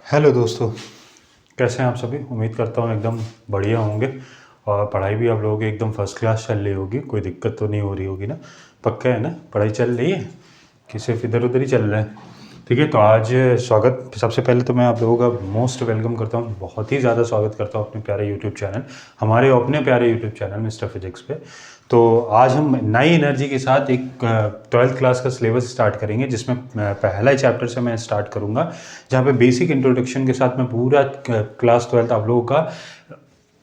Hello दोस्तों, कैसे हैं आप सभी। उम्मीद करता हूँ एकदम बढ़िया होंगे और पढ़ाई भी आप लोगों की एकदम फर्स्ट क्लास चल रही होगी। कोई दिक्कत तो नहीं हो रही होगी ना। पक्का है ना, पढ़ाई चल रही है कि सिर्फ इधर उधर ही चल रहा है। ठीक है, तो आज स्वागत। सबसे पहले तो मैं आप लोगों का मोस्ट वेलकम करता हूँ, बहुत ही ज़्यादा स्वागत करता हूँ अपने प्यारे यूट्यूब चैनल, हमारे अपने प्यारे यूट्यूब चैनल मिस्टर फिजिक्स पे। तो आज हम नई एनर्जी के साथ एक 12th क्लास का सिलेबस स्टार्ट करेंगे, जिसमें पहला ही चैप्टर से मैं स्टार्ट करूँगा, जहाँ पे बेसिक इंट्रोडक्शन के साथ मैं पूरा क्लास 12th आप लोगों का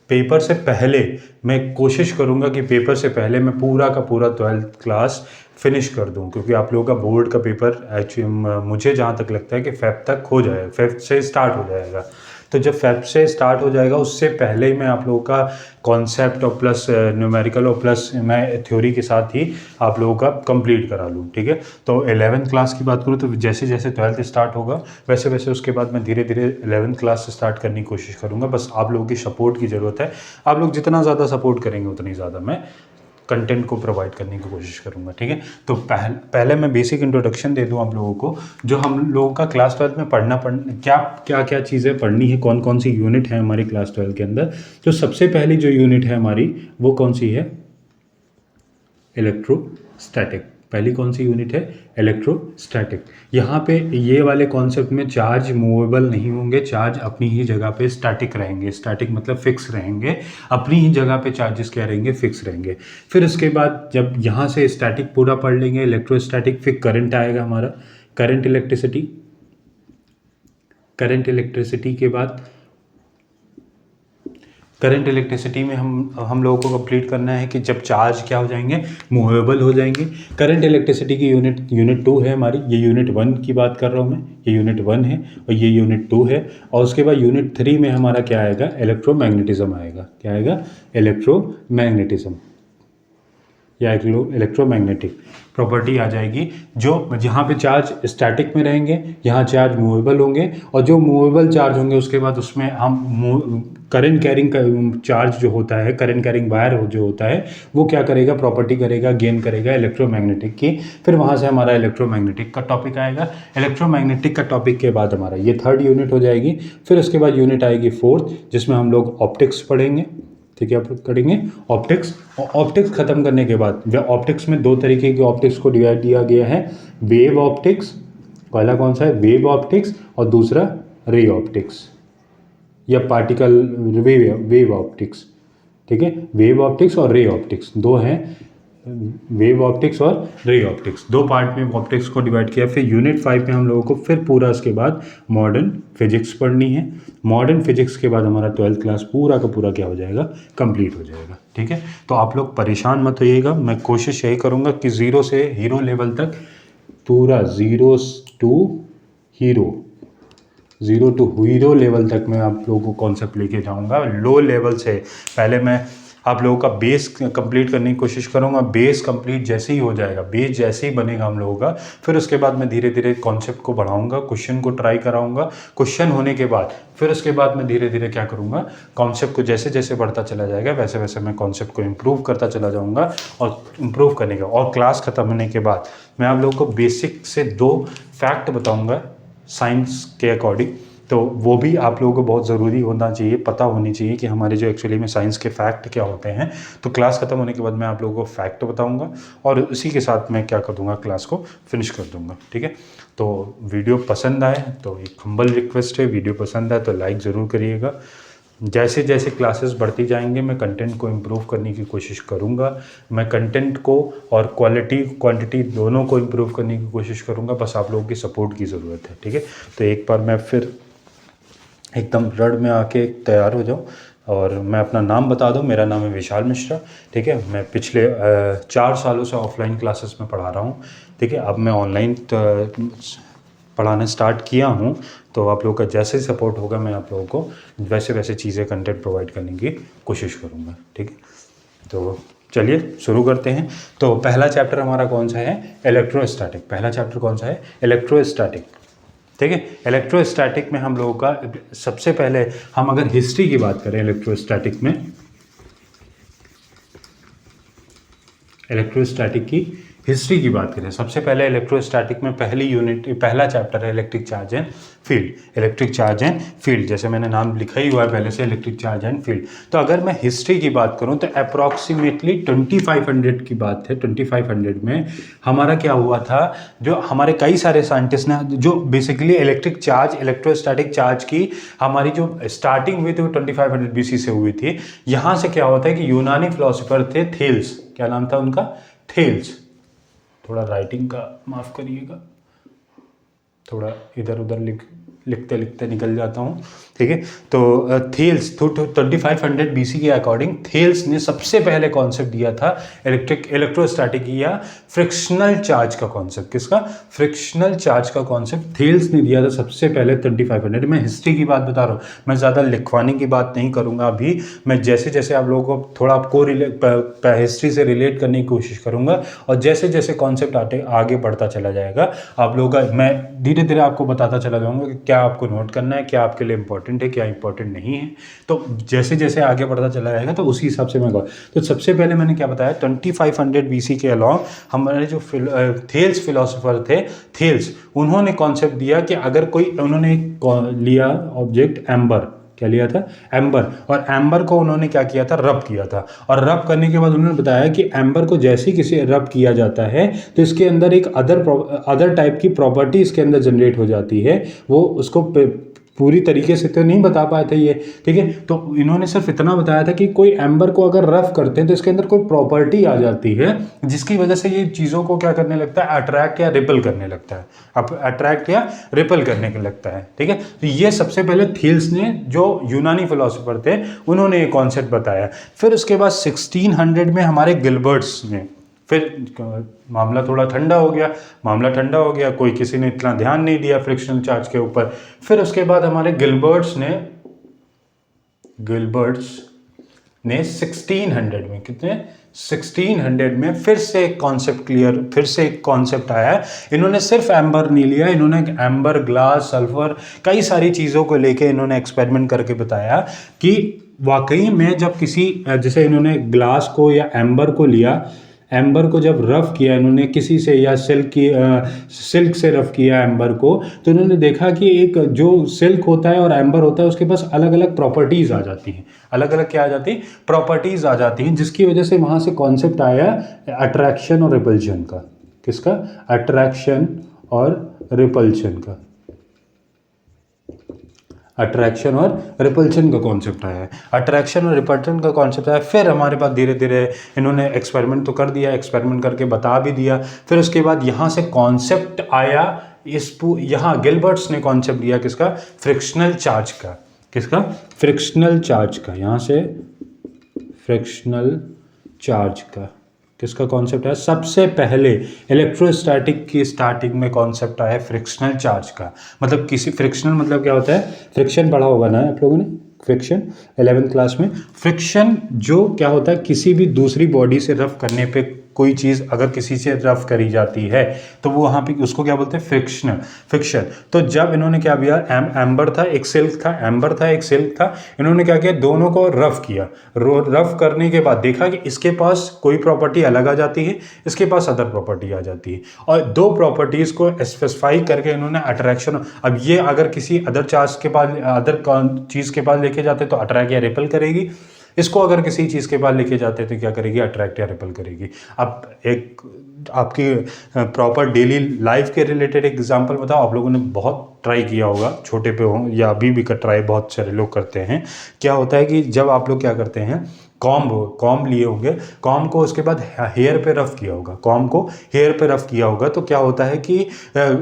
पेपर से पहले, मैं कोशिश करूंगा कि पेपर से पहले मैं पूरा का पूरा 12th क्लास फिनिश कर दूं, क्योंकि आप लोगों का बोर्ड का पेपर एक्चुअली मुझे जहाँ तक लगता है कि फेब तक हो जाएगा, फेब से स्टार्ट हो जाएगा। तो जब फेब से स्टार्ट हो जाएगा उससे पहले ही मैं आप लोगों का कॉन्सेप्ट और प्लस न्यूमेरिकल और प्लस मैं थ्योरी के साथ ही आप लोगों का कंप्लीट करा लूँ। ठीक है, तो 11th क्लास की बात करूँ तो जैसे जैसे 12th स्टार्ट होगा वैसे वैसे उसके बाद मैं धीरे धीरे 11th क्लास से स्टार्ट करने की कोशिश करूँगा। बस आप लोगों की सपोर्ट की ज़रूरत है। आप लोग जितना ज़्यादा सपोर्ट करेंगे उतनी ज़्यादा मैं कंटेंट को प्रोवाइड करने की कोशिश करूंगा। ठीक है, तो पहले मैं बेसिक इंट्रोडक्शन दे दूं आप लोगों को, जो हम लोगों का क्लास 12 में पढ़ना क्या क्या क्या चीज़ें पढ़नी है, कौन कौन सी यूनिट है हमारी क्लास 12 के अंदर। तो सबसे पहली जो यूनिट है हमारी वो कौन सी है? इलेक्ट्रोस्टैटिक। पहली कौन सी यूनिट है? इलेक्ट्रोस्टैटिक। यहाँ पे ये वाले कॉन्सेप्ट में चार्ज मूवेबल नहीं होंगे, चार्ज अपनी ही जगह पे स्टैटिक रहेंगे। स्टैटिक मतलब फिक्स रहेंगे, अपनी ही जगह पे चार्जेस क्या रहेंगे? फिक्स रहेंगे। फिर उसके बाद जब यहाँ से स्टैटिक पूरा पढ़ लेंगे, इलेक्ट्रोस्टैटिक, फिर करंट आएगा हमारा, करंट इलेक्ट्रिसिटी। करंट इलेक्ट्रिसिटी के बाद करंट इलेक्ट्रिसिटी में हम लोगों को कंप्लीट करना है कि जब चार्ज क्या हो जाएंगे? मूवेबल हो जाएंगे। करंट इलेक्ट्रिसिटी की यूनिट 2 है हमारी, ये यूनिट 1 की बात कर रहा हूँ मैं, ये यूनिट 1 है और ये यूनिट 2 है। और उसके बाद यूनिट 3 में हमारा क्या आएगा? इलेक्ट्रोमैग्नेटिज्म आएगा। क्या आएगा? इलेक्ट्रोमैग्नेटिज्म या इलेक्ट्रोमैग्नेटिक प्रॉपर्टी आ जाएगी। जो जहाँ पे चार्ज स्टैटिक में रहेंगे यहाँ चार्ज मूवेबल होंगे, और जो मूवेबल चार्ज होंगे उसके बाद उसमें हम करंट कैरिंग का चार्ज जो होता है, करंट कैरिंग वायर जो होता है, वो क्या करेगा? प्रॉपर्टी करेगा, गेन करेगा इलेक्ट्रोमैग्नेटिक की। फिर वहाँ से हमारा इलेक्ट्रोमैग्नेटिक का टॉपिक आएगा। इलेक्ट्रोमैग्नेटिक का टॉपिक के बाद हमारा ये 3rd यूनिट हो जाएगी। फिर उसके बाद यूनिट आएगी 4th, जिसमें हम लोग ऑप्टिक्स पढ़ेंगे। ठीक है, आप करेंगे ऑप्टिक्स। और ऑप्टिक्स खत्म करने के बाद ऑप्टिक्स में 2 तरीके की ऑप्टिक्स को डिवाइड दिया गया है। वेव ऑप्टिक्स, पहला कौन सा है? वेव ऑप्टिक्स, और दूसरा रे ऑप्टिक्स या पार्टिकल वेव ऑप्टिक्स। ठीक है, वेव ऑप्टिक्स और रे ऑप्टिक्स दो हैं। वेव ऑप्टिक्स और रे ऑप्टिक्स दो पार्ट में ऑप्टिक्स को डिवाइड किया। फिर यूनिट 5 में हम लोगों को फिर पूरा उसके बाद मॉडर्न फिजिक्स पढ़नी है। मॉडर्न फिजिक्स के बाद हमारा 12th क्लास पूरा का पूरा क्या हो जाएगा? कंप्लीट हो जाएगा। ठीक है, तो आप लोग परेशान मत होइएगा, मैं कोशिश यही करूँगा कि 0 से हीरो लेवल तक पूरा 0 टू हीरो लेवल तक मैं आप लोगों को कॉन्सेप्ट लेके जाऊंगा। लो लेवल से पहले मैं आप लोगों का बेस कंप्लीट करने की कोशिश करूंगा। बेस कंप्लीट जैसे ही हो जाएगा, बेस जैसे ही बनेगा हम लोगों का, फिर उसके बाद मैं धीरे धीरे कॉन्सेप्ट को बढ़ाऊंगा, क्वेश्चन को ट्राई कराऊंगा। क्वेश्चन होने के बाद फिर उसके बाद मैं धीरे धीरे क्या करूंगा? कॉन्सेप्ट को जैसे जैसे बढ़ता चला जाएगा वैसे वैसे मैं कॉन्सेप्ट को इम्प्रूव करता चला जाऊँगा। और इम्प्रूव करने का और क्लास खत्म होने के बाद मैं आप लोगों को बेसिक से 2 फैक्ट बताऊँगा साइंस के अकॉर्डिंग। तो वो भी आप लोगों को बहुत ज़रूरी होना चाहिए, पता होनी चाहिए कि हमारे जो एक्चुअली में साइंस के फैक्ट क्या होते हैं। तो क्लास खत्म होने के बाद मैं आप लोगों को फैक्ट बताऊंगा और उसी के साथ मैं क्या कर दूंगा? क्लास को फिनिश कर दूंगा। ठीक है, तो वीडियो पसंद आए तो एक हम्बल रिक्वेस्ट है, वीडियो पसंद आए तो लाइक ज़रूर करिएगा। जैसे जैसे क्लासेस बढ़ती जाएंगे मैं कंटेंट को इम्प्रूव करने की कोशिश करूंगा। मैं कंटेंट को और क्वालिटी क्वांटिटी दोनों को इम्प्रूव करने की कोशिश करूंगा। बस आप लोगों की सपोर्ट की ज़रूरत है। ठीक है, तो एक बार मैं फिर एकदम रड में आके तैयार हो जाऊँ और मैं अपना नाम बता दूँ। मेरा नाम है विशाल मिश्रा। ठीक है, मैं पिछले 4 सालों से ऑफलाइन क्लासेस में पढ़ा रहा हूँ। ठीक है, अब मैं ऑनलाइन पढ़ाना स्टार्ट किया हूँ। तो आप लोगों का जैसे सपोर्ट होगा मैं आप लोगों को वैसे वैसे चीज़ें कंटेंट प्रोवाइड करने की कोशिश करूँगा। ठीक है, तो चलिए शुरू करते हैं। तो पहला चैप्टर हमारा कौन सा है? इलेक्ट्रोस्टैटिक। पहला चैप्टर कौन सा है? इलेक्ट्रोस्टैटिक। ठीक है, इलेक्ट्रोस्टैटिक में हम लोगों का सबसे पहले हम अगर हिस्ट्री की बात करें इलेक्ट्रोस्टैटिक में, इलेक्ट्रोस्टैटिक की हिस्ट्री की बात करें, सबसे पहले इलेक्ट्रोस्टैटिक में पहला चैप्टर है electric charge and field. Electric charge and field, जैसे मैंने नाम लिखा ही हुआ है पहले से, इलेक्ट्रिक चार्ज एंड फील्ड। तो अगर मैं हिस्ट्री की बात करूं तो अप्रॉक्सीमेटली 2500 की बात है। 2500 में हमारा क्या हुआ था, जो हमारे कई सारे साइंटिस्ट ने, जो basically electric charge, electrostatic charge की हमारी जो स्टार्टिंग हुई थी वो 2500 BC से हुई थी। यहाँ से क्या होता है कि यूनानी फिलोसोफर थे थेल्स, क्या नाम था उनका, थेल्स। थोड़ा राइटिंग का माफ़ करिएगा, थोड़ा इधर उधर लिखते लिखते निकल जाता हूँ, ठीक है। तो थेल्स 2500 BC के अकॉर्डिंग थेल्स ने सबसे पहले कॉन्सेप्ट दिया था इलेक्ट्रोस्टैटिक या फ्रिक्शनल चार्ज का कॉन्सेप्ट। किसका, फ्रिक्शनल चार्ज का कॉन्सेप्ट थेल्स ने दिया था सबसे पहले 2500। मैं हिस्ट्री की बात बता रहा हूँ, मैं ज़्यादा लिखवाने की बात नहीं करूँगा अभी। मैं जैसे जैसे आप लोगों को थोड़ा आपको हिस्ट्री से रिलेट करने की कोशिश करूँगा, और जैसे जैसे कॉन्सेप्ट आगे बढ़ता चला जाएगा आप लोगों का, मैं धीरे धीरे आपको बताता चला जाऊँगा कि क्या आपको नोट करना है, क्या आपके लिए इंपॉर्टेंट है, क्या इंपॉर्टेंट नहीं है। तो जैसे जैसे आगे बढ़ता चला जाएगा तो उसी हिसाब से मैं कहूँ। तो सबसे पहले मैंने क्या बताया, 2500 BC के अलॉन्ग हमारे जो थेल्स फिलोसोफर थे, थेल्स, उन्होंने कॉन्सेप्ट दिया कि अगर कोई, उन्होंने लिया ऑब्जेक्ट एम्बर, क्या लिया था, एम्बर, और एम्बर को उन्होंने क्या किया था, रब किया था। और रब करने के बाद उन्होंने बताया कि एम्बर को जैसे ही किसी रब किया जाता है तो इसके अंदर एक अदर टाइप की प्रॉपर्टी इसके अंदर जनरेट हो जाती है। वो उसको पूरी तरीके से तो नहीं बता पाए थे ये, ठीक है। तो इन्होंने सिर्फ इतना बताया था कि कोई एम्बर को अगर रफ करते हैं तो इसके अंदर कोई प्रॉपर्टी आ जाती है जिसकी वजह से ये चीज़ों को क्या करने लगता है, अट्रैक्ट या रिपल करने लगता है, अब अट्रैक्ट या रिपल करने के लगता है, ठीक है। तो ये सबसे पहले थेल्स ने, जो यूनानी फिलोसोफर थे, उन्होंने ये कॉन्सेप्ट बताया। फिर उसके बाद 1600 में हमारे गिलबर्ट्स ने, फिर मामला थोड़ा ठंडा हो गया, कोई किसी ने इतना ध्यान नहीं दिया फ्रिक्शनल चार्ज के ऊपर। फिर उसके बाद हमारे गिलबर्ट्स ने 1600 में, कितने, 1600 में फिर से एक कॉन्सेप्ट आया। इन्होंने सिर्फ एम्बर नहीं लिया, इन्होंने एम्बर, ग्लास, सल्फर, कई सारी चीज़ों को लेके इन्होंने एक्सपेरिमेंट करके बताया कि वाकई में जब किसी, जैसे इन्होंने ग्लास को या एम्बर को लिया, एम्बर को जब रफ किया इन्होंने किसी से, या सिल्क से रफ किया एम्बर को, तो इन्होंने देखा कि एक जो सिल्क होता है और एम्बर होता है उसके पास अलग अलग प्रॉपर्टीज़ आ जाती हैं, अलग अलग क्या आ जाती है, प्रॉपर्टीज़ आ जाती हैं, जिसकी वजह से वहाँ से कॉन्सेप्ट आया अट्रैक्शन और रिपल्शन का। किसका, अट्रैक्शन और रिपल्शन का, अट्रैक्शन और रिपल्शन का कॉन्सेप्ट आया है, अट्रैक्शन और रिपल्शन का कॉन्सेप्ट आया। फिर हमारे पास धीरे धीरे इन्होंने एक्सपेरिमेंट तो कर दिया, एक्सपेरिमेंट करके बता भी दिया। फिर उसके बाद यहाँ से कॉन्सेप्ट आया, यहाँ गिलबर्ट्स ने कॉन्सेप्ट दिया किसका, फ्रिक्शनल चार्ज का। किसका, फ्रिक्शनल चार्ज का। यहाँ से फ्रिक्शनल चार्ज का किसका कॉन्सेप्ट है, सबसे पहले इलेक्ट्रोस्टैटिक की स्टार्टिंग में कॉन्सेप्ट आया फ्रिक्शनल चार्ज का। मतलब किसी, फ्रिक्शनल मतलब क्या होता है, फ्रिक्शन पढ़ा होगा ना आप लोगों ने, फ्रिक्शन 11th क्लास में। फ्रिक्शन जो क्या होता है, किसी भी दूसरी बॉडी से रफ करने पे कोई चीज़ अगर किसी से रफ करी जाती है तो वो वहाँ पे उसको क्या बोलते हैं, फ्रिक्शन। तो जब इन्होंने क्या किया, एम्बर था एक सिल्क था, एम्बर था एक सिल्क था, इन्होंने क्या किया, दोनों को रफ किया। रफ करने के बाद देखा कि इसके पास कोई प्रॉपर्टी अलग आ जाती है, इसके पास अदर प्रॉपर्टी आ जाती है, और दो प्रॉपर्टीज़ को स्पेसिफाई करके इन्होंने अट्रैक्शन, अब ये अगर किसी अदर चार्ज के पास, अदर चीज़ के पास लेके जाते तो अट्रैक्ट या रिपल करेगी, इसको अगर किसी चीज़ के पास लेके जाते तो क्या करेगी, अट्रैक्ट या रिपल करेगी। अब एक आपकी प्रॉपर डेली लाइफ के रिलेटेड एग्जांपल बताओ, आप लोगों ने बहुत ट्राई किया होगा, छोटे पे हो या अभी भी का ट्राई बहुत सारे लोग करते हैं। क्या होता है कि जब आप लोग क्या करते हैं, कॉम्ब लिए होंगे, कॉम्ब को उसके बाद हेयर पे रफ किया होगा, कॉम्ब को हेयर पे रफ किया होगा, तो क्या होता है कि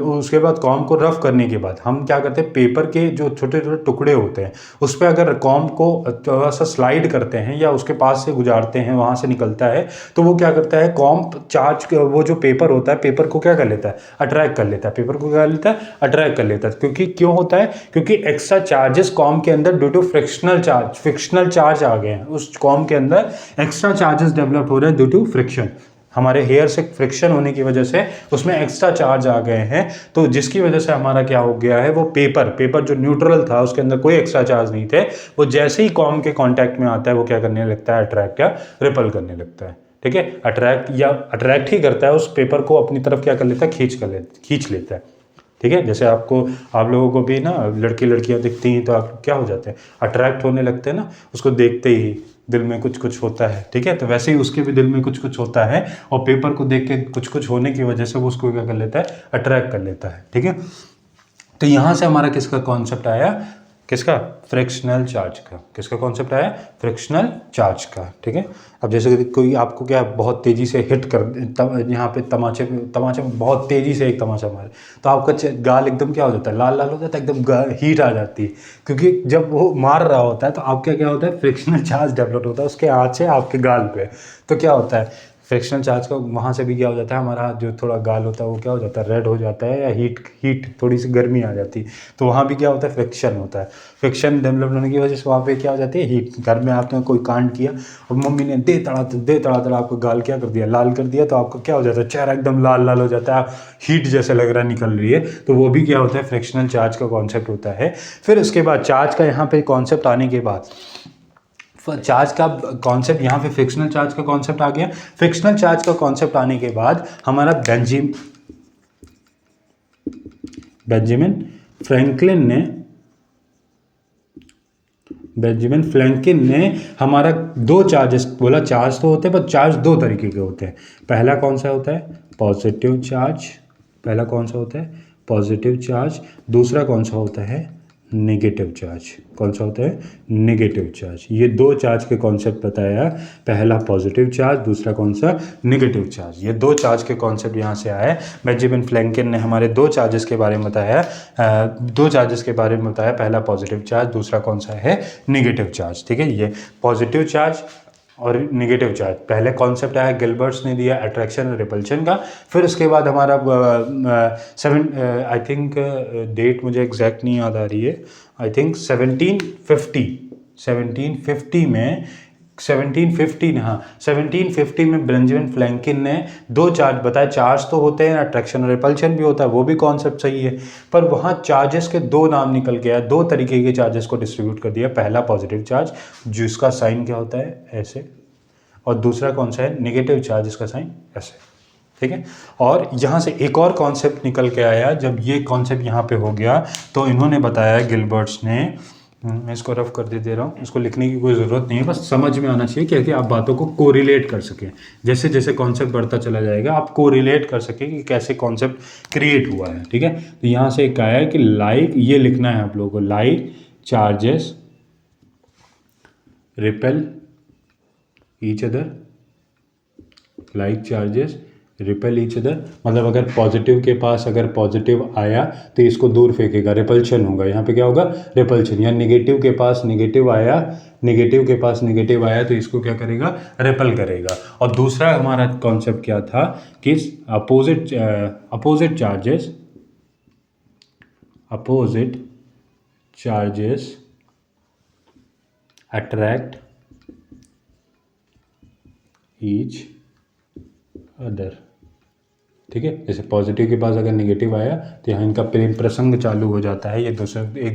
उसके बाद कॉम्ब को रफ करने के बाद हम क्या करते हैं, पेपर के जो छोटे छोटे टुकड़े होते हैं उस पर अगर कॉम्ब को थोड़ा सा स्लाइड करते हैं या उसके पास से गुजारते हैं, वहाँ से निकलता है, तो वो क्या करता है, कॉम्ब चार्ज, वो जो पेपर होता है, पेपर को क्या कर लेता है, अट्रैक्ट कर लेता है, पेपर को क्या लेता है, अट्रैक्ट कर लेता है। क्योंकि क्यों होता है, क्योंकि एक्स्ट्रा चार्जेस कॉम्ब के अंदर ड्यू टू फ्रिक्शनल चार्ज आ गए हैं, उस कॉम्ब के अंदर एक्स्ट्रा चार्जेस डेवलप हो रहे हैं ड्यू टू फ्रिक्शन। हमारे हेयर से फ्रिक्शन होने की वजह से उसमें एक्स्ट्रा चार्ज आ गए हैं, तो जिसकी वजह से हमारा क्या हो गया है, वो पेपर जो न्यूट्रल था उसके अंदर कोई एक्स्ट्रा चार्ज नहीं थे, वो जैसे ही कॉम्ब के कांटेक्ट में आता है वो क्या करने लगता है, अट्रैक्ट या रिपल करने लगता है। ठीक है, अट्रैक्ट ही करता है, उस पेपर को अपनी तरफ क्या कर लेता है, खींच लेता है। ठीक है, जैसे आप लोगों को भी ना लड़के लड़कियां दिखती हैं तो आप क्या हो जाते हैं, अट्रैक्ट होने लगते हैं ना, उसको देखते ही दिल में कुछ कुछ होता है। ठीक है, तो वैसे ही उसके भी दिल में कुछ कुछ होता है, और पेपर को देख के कुछ कुछ होने की वजह से वो उसको क्या कर लेता है, अट्रैक्ट कर लेता है। ठीक है, तो यहाँ से हमारा किसका कॉन्सेप्ट आया, किसका, फ्रिक्शनल चार्ज का। किसका कॉन्सेप्ट आया, फ्रिक्शनल चार्ज का। ठीक है, अब जैसे कोई आपको क्या बहुत तेज़ी से हिट कर, यहाँ पे तमाचे में बहुत तेज़ी से एक तमाचा मारे, तो आपका गाल एकदम क्या हो जाता है, लाल लाल हो जाता है, एकदम हीट आ जाती है, क्योंकि जब वो मार रहा होता है तो आपका क्या होता है, फ्रिक्शनल चार्ज डेवलप होता है उसके हाथ से आपके गाल पे। तो क्या होता है, फ्रिक्शनल चार्ज का वहाँ से भी क्या हो जाता है, हमारा जो थोड़ा गाल होता है वो क्या हो जाता है, रेड हो जाता है, या हीट थोड़ी सी गर्मी आ जाती है, तो वहाँ भी क्या होता है, फ्रिक्शन होता है। फ्रिक्शन डेवलप होने की वजह से वहाँ पे क्या हो जाती है, हीट। घर में आपने कोई कांड किया और मम्मी ने दे तड़ा आपको गाल क्या कर दिया, लाल कर दिया, तो आपको क्या हो जाता है, चेहरा एकदम लाल लाल हो जाता है, हीट जैसे लग रहा है निकल रही है, तो वो भी क्या होता है, फ्रिक्शनल चार्ज का कॉन्सेप्ट होता है। फिर उसके बाद चार्ज का यहाँ पे कॉन्सेप्ट आने के बाद, चार्ज का कॉन्सेप्ट यहाँ पे फ्रिक्शनल चार्ज का कॉन्सेप्ट आ गया। फ्रिक्शनल चार्ज का कॉन्सेप्ट आने के बाद हमारा बेंजामिन फ्रैंकलिन ने हमारा दो चार्जेस बोला, चार्ज तो होते हैं पर चार्ज दो तरीके के होते हैं। पहला कौन सा होता है, पॉजिटिव चार्ज, पहला कौन सा होता है, पॉजिटिव चार्ज, दूसरा कौन सा होता है, नेगेटिव चार्ज। कौन सा होता है, नेगेटिव चार्ज। ये दो चार्ज के कॉन्सेप्ट बताया, पहला पॉजिटिव चार्ज, दूसरा कौन सा, नेगेटिव चार्ज। ये दो चार्ज के कॉन्सेप्ट यहाँ से आए। बेंजामिन फ्रैंकलिन ने हमारे दो चार्जेस के बारे में बताया, पहला पॉजिटिव चार्ज, दूसरा कौन सा है, नेगेटिव चार्ज। ठीक है, ये पॉजिटिव चार्ज और नेगेटिव चार्ज पहले कॉन्सेप्ट आया, गिलबर्ट्स ने दिया अट्रैक्शन और रिपल्शन का। फिर उसके बाद हमारा आई थिंक डेट मुझे एग्जैक्ट नहीं याद आ रही है, आई थिंक 1750 में बेंजामिन फ्रैंकलिन ने दो चार्ज बताए। चार्ज तो होते हैं, अट्रैक्शन और रिपल्शन भी होता है, वो भी कॉन्सेप्ट सही है, पर वहाँ चार्जेस के दो नाम निकल के आया, दो तरीके के चार्जेस को डिस्ट्रीब्यूट कर दिया। पहला पॉजिटिव चार्ज जिसका साइन क्या होता है, ऐसे, और दूसरा कौन सा है, नेगेटिव चार्ज जिसका साइन ऐसे। ठीक है, और यहाँ से एक और कॉन्सेप्ट निकल के आया। जब ये कॉन्सेप्ट यहाँ पे हो गया तो इन्होंने बताया, गिलबर्ट्स ने, मैं इसको रफ कर दे रहा हूँ, इसको लिखने की कोई ज़रूरत नहीं है, बस समझ में आना चाहिए क्योंकि आप बातों को कोरिलेट कर सकें। जैसे जैसे कॉन्सेप्ट बढ़ता चला जाएगा आप कोरिलेट कर सकें कि कैसे कॉन्सेप्ट क्रिएट हुआ है। ठीक है, तो यहाँ से एक आया है कि लाइक, ये लिखना है आप लोगों को, like charges repel each other, like charges repel each other, मतलब अगर पॉजिटिव के पास अगर पॉजिटिव आया तो इसको दूर फेंकेगा, रिपल्शन होगा, यहाँ पे क्या होगा, रिपल्शन। या नेगेटिव के पास नेगेटिव आया, नेगेटिव के पास नेगेटिव आया तो इसको क्या करेगा, रिपल करेगा। और दूसरा हमारा कॉन्सेप्ट क्या था कि opposite charges attract each other. ठीक है, जैसे पॉजिटिव के पास अगर नेगेटिव आया तो यहाँ इनका प्रेम प्रसंग चालू हो जाता है, ये एक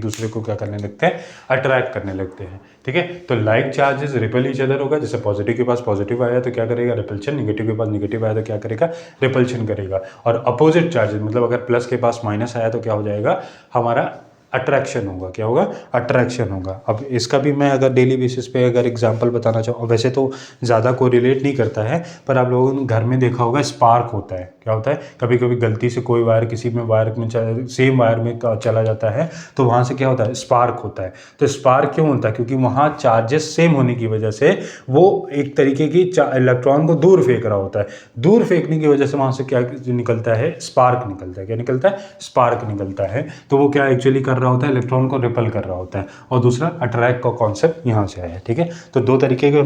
दूसरे को क्या करने लगते हैं, अट्रैक्ट करने लगते हैं। ठीक है, तो like charges repel each other होगा। जैसे पॉजिटिव के पास पॉजिटिव आया तो क्या करेगा, रिपल्शन, नेगेटिव के पास नेगेटिव आया तो क्या करेगा, रिपल्शन करेगा। और अपोजिट चार्जेस मतलब अगर प्लस के पास माइनस आया तो क्या हो जाएगा, हमारा अट्रैक्शन होगा। क्या होगा, अट्रैक्शन होगा। अब इसका भी मैं अगर डेली बेसिस पे अगर एग्जांपल बताना चाहूँ, वैसे तो ज़्यादा कोरिलेट नहीं करता है, पर आप लोगों ने घर में देखा होगा स्पार्क होता है। क्या होता है, कभी कभी गलती से कोई वायर किसी में वायर में सेम वायर में चला जाता है तो वहाँ से क्या होता है, स्पार्क होता है। तो स्पार्क क्यों होता है, क्योंकि वहाँ चार्जेस सेम होने की वजह से वो एक तरीके की इलेक्ट्रॉन को दूर फेंक रहा होता है। दूर फेंकने की वजह से वहाँ से क्या निकलता है, स्पार्क निकलता है। क्या निकलता है, स्पार्क निकलता है। तो वो क्या एक्चुअली कर रहा होता है, इलेक्ट्रॉन को रिपल कर रहा होता है। और दूसरा अट्रैक्ट का कॉन्सेप्ट यहाँ से आया। ठीक है, तो दो तरीके के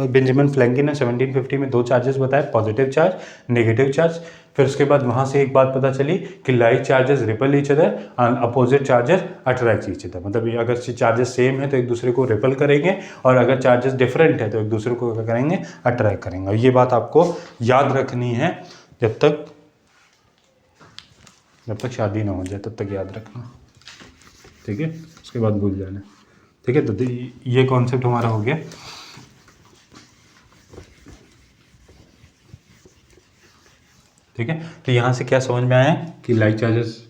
बेंजामिन फ्रैंकलिन ने 1750 में दो चार्जेस बताए, पॉजिटिव चार्ज, नेगेटिव चार्ज। फिर उसके बाद वहाँ से एक बात पता चली कि like charges ripple each other and opposite charges attract each other. मतलब अगर चार्जेस सेम है तो एक दूसरे को रिपल करेंगे, और अगर चार्जेस डिफरेंट है तो एक दूसरे को क्या करेंगे, अट्रैक्ट करेंगे। और ये बात आपको याद रखनी है, जब तक शादी ना हो जाए तब तक याद रखना। ठीक है, उसके बाद भूल जाना। ठीक है, तो ये कॉन्सेप्ट हमारा हो गया। ठीक है, तो यहाँ से क्या समझ में आया कि like charges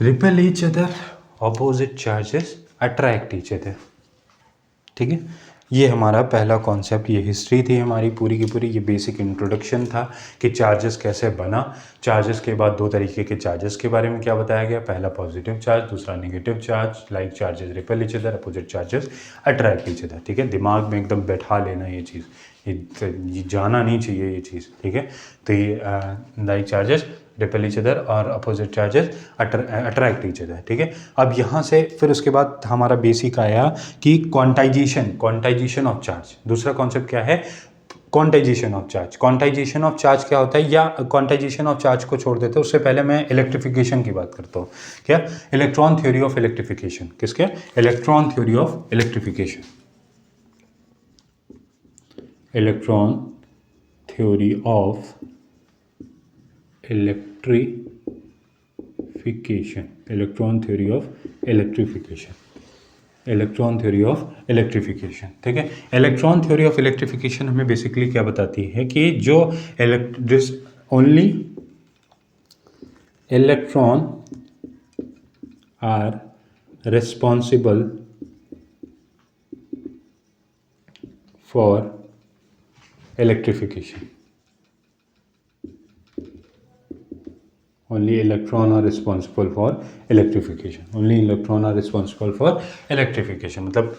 repel each other, opposite charges attract each other. ठीक है, ये हमारा पहला कॉन्सेप्ट, ये हिस्ट्री थी हमारी पूरी की पूरी, ये बेसिक इंट्रोडक्शन था कि चार्जेस कैसे बना। चार्जेस के बाद दो तरीके के चार्जेस के बारे में क्या बताया गया, पहला पॉजिटिव चार्ज, दूसरा negative charge. Like charges repel each other, opposite charges attract each other. ठीक है, दिमाग में एकदम बैठा लेना ये चीज़, ये जाना नहीं चाहिए ये चीज़। ठीक है, तो ये like charges repel each other और opposite charges attract each other. ठीक है, अब यहाँ से फिर उसके बाद हमारा बेसिक आया कि क्वांटाइजेशन ऑफ चार्ज। दूसरा कॉन्सेप्ट क्या है, quantization of charge. Quantization of charge क्या होता है, या क्वांटाइजेशन ऑफ चार्ज को छोड़ देते हैं, उससे पहले मैं इलेक्ट्रिफिकेशन की बात करता हूँ। क्या, इलेक्ट्रॉन थ्योरी ऑफ इलेक्ट्रिफिकेशन। किसके, electron theory of electrification. Electron theory of electrification, electron theory of electrification, electron theory of electrification. ठीक है, इलेक्ट्रॉन थ्योरी ऑफ इलेक्ट्रिफिकेशन हमें बेसिकली क्या बताती है कि जो only electron are responsible for electrification, only electron are responsible for electrification, only electron are responsible for electrification। मतलब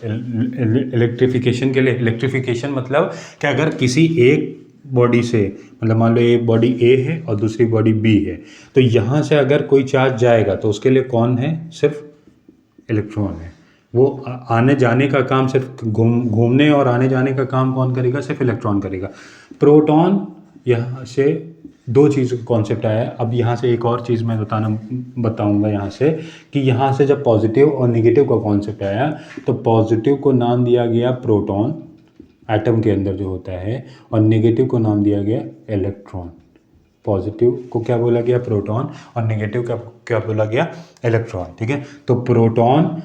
electrification के लिए, इलेक्ट्रिफिकेशन मतलब कि अगर किसी एक बॉडी से, मतलब मान लो एक बॉडी ए है और दूसरी बॉडी बी है, तो यहाँ से अगर कोई चार्ज जाएगा तो उसके लिए कौन है, सिर्फ इलेक्ट्रॉन है। वो आने जाने का काम, सिर्फ घूमने और आने जाने का काम कौन करेगा, सिर्फ इलेक्ट्रॉन करेगा। प्रोटॉन, यहाँ से दो चीज़ का कॉन्सेप्ट आया। अब यहाँ से एक और चीज़ मैं बताऊंगा यहाँ से कि यहाँ से जब पॉजिटिव और नेगेटिव का कॉन्सेप्ट आया तो पॉजिटिव को नाम दिया गया प्रोटॉन, एटम के अंदर जो होता है, और नेगेटिव को नाम दिया गया इलेक्ट्रॉन। पॉजिटिव को क्या बोला गया, प्रोटॉन, और नेगेटिव का क्या बोला गया, इलेक्ट्रॉन। ठीक है, तो प्रोटॉन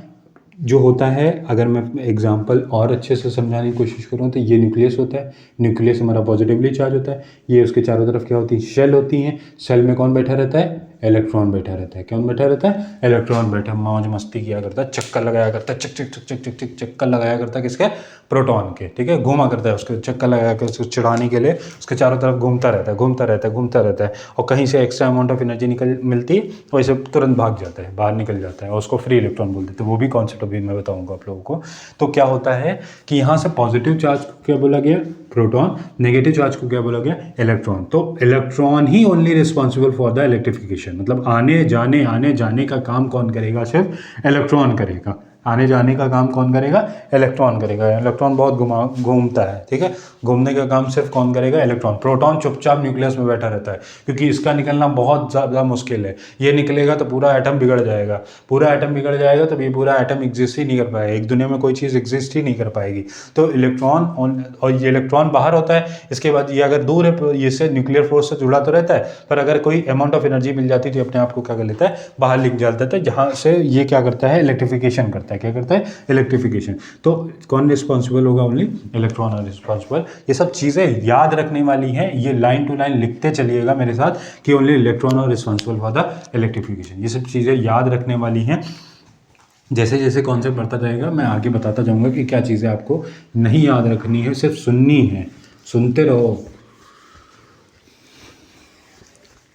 जो होता है, अगर मैं एग्जांपल और अच्छे से समझाने की कोशिश करूँ तो ये न्यूक्लियस होता है। न्यूक्लियस हमारा पॉजिटिवली चार्ज होता है। ये उसके चारों तरफ क्या होती है, शेल होती हैं। शेल में कौन बैठा रहता है, इलेक्ट्रॉन बैठा रहता है। कौन बैठा रहता है, इलेक्ट्रॉन बैठा, मौज मस्ती किया करता है, चक्कर लगाया करता है, चक चक चक चक चक चक चक्कर लगाया करता है, किसके, प्रोटॉन के। ठीक है, घूमा करता है, उसको चक्कर लगा कर उसको चिढ़ाने के लिए उसके चारों तरफ घूमता रहता है, घूमता रहता है, घूमता रहता है, और कहीं से एक्स्ट्रा अमाउंट ऑफ एनर्जी मिलती है, वैसे तुरंत भाग जाता है, बाहर निकल जाता है, और उसको फ्री इलेक्ट्रॉन बोल देते हैं। वो भी कॉन्सेप्ट अभी मैं बताऊंगा आप लोगों को। तो क्या होता है कि यहाँ से पॉजिटिव चार्ज को क्या बोला गया, प्रोटॉन, नेगेटिव चार्ज को क्या बोला गया, इलेक्ट्रॉन। तो electron he only responsible for the electrification, मतलब आने जाने का काम कौन करेगा, सिर्फ इलेक्ट्रॉन करेगा। आने जाने का काम कौन करेगा, इलेक्ट्रॉन करेगा। इलेक्ट्रॉन बहुत घूमता है। ठीक है, घूमने का काम सिर्फ कौन करेगा, इलेक्ट्रॉन। प्रोटॉन चुपचाप न्यूक्लियस में बैठा रहता है, क्योंकि इसका निकलना बहुत ज़्यादा मुश्किल है। ये निकलेगा तो पूरा एटम बिगड़ जाएगा, पूरा एटम बिगड़ जाएगा तो ये पूरा एटम एग्जिस्ट ही नहीं कर पाएगा, एक दुनिया में कोई चीज़ एग्जिस्ट ही नहीं कर पाएगी। तो इलेक्ट्रॉन, और ये इलेक्ट्रॉन बाहर होता है। इसके बाद ये अगर दूर है, ये से न्यूक्लियर फोर्स से जुड़ा तो रहता है, पर अगर कोई अमाउंट ऑफ एनर्जी मिल जाती है तो अपने आप को क्या कर लेता है, बाहर निकल जाता है, जहाँ से ये क्या करता है, इलेक्ट्रिफिकेशन करता है। क्या करता है, इलेक्ट्रिफिकेशन। तो कौन रिस्पॉन्सिबल होगा, ओनली इलेक्ट्रॉन आर रिस्पॉन्सिबल। ये सब चीज़ें याद रखने वाली हैं, ये लाइन टू लाइन लिखते चलिएगा मेरे साथ कि only electron are responsible for the electrification. ये सब चीज़ें याद रखने वाली हैं। जैसे जैसे कॉन्सेप्ट बढ़ता जाएगा मैं आगे बताता जाऊंगा कि क्या चीज़ें आपको नहीं याद रखनी है, सिर्फ सुननी है, सुनते रहो।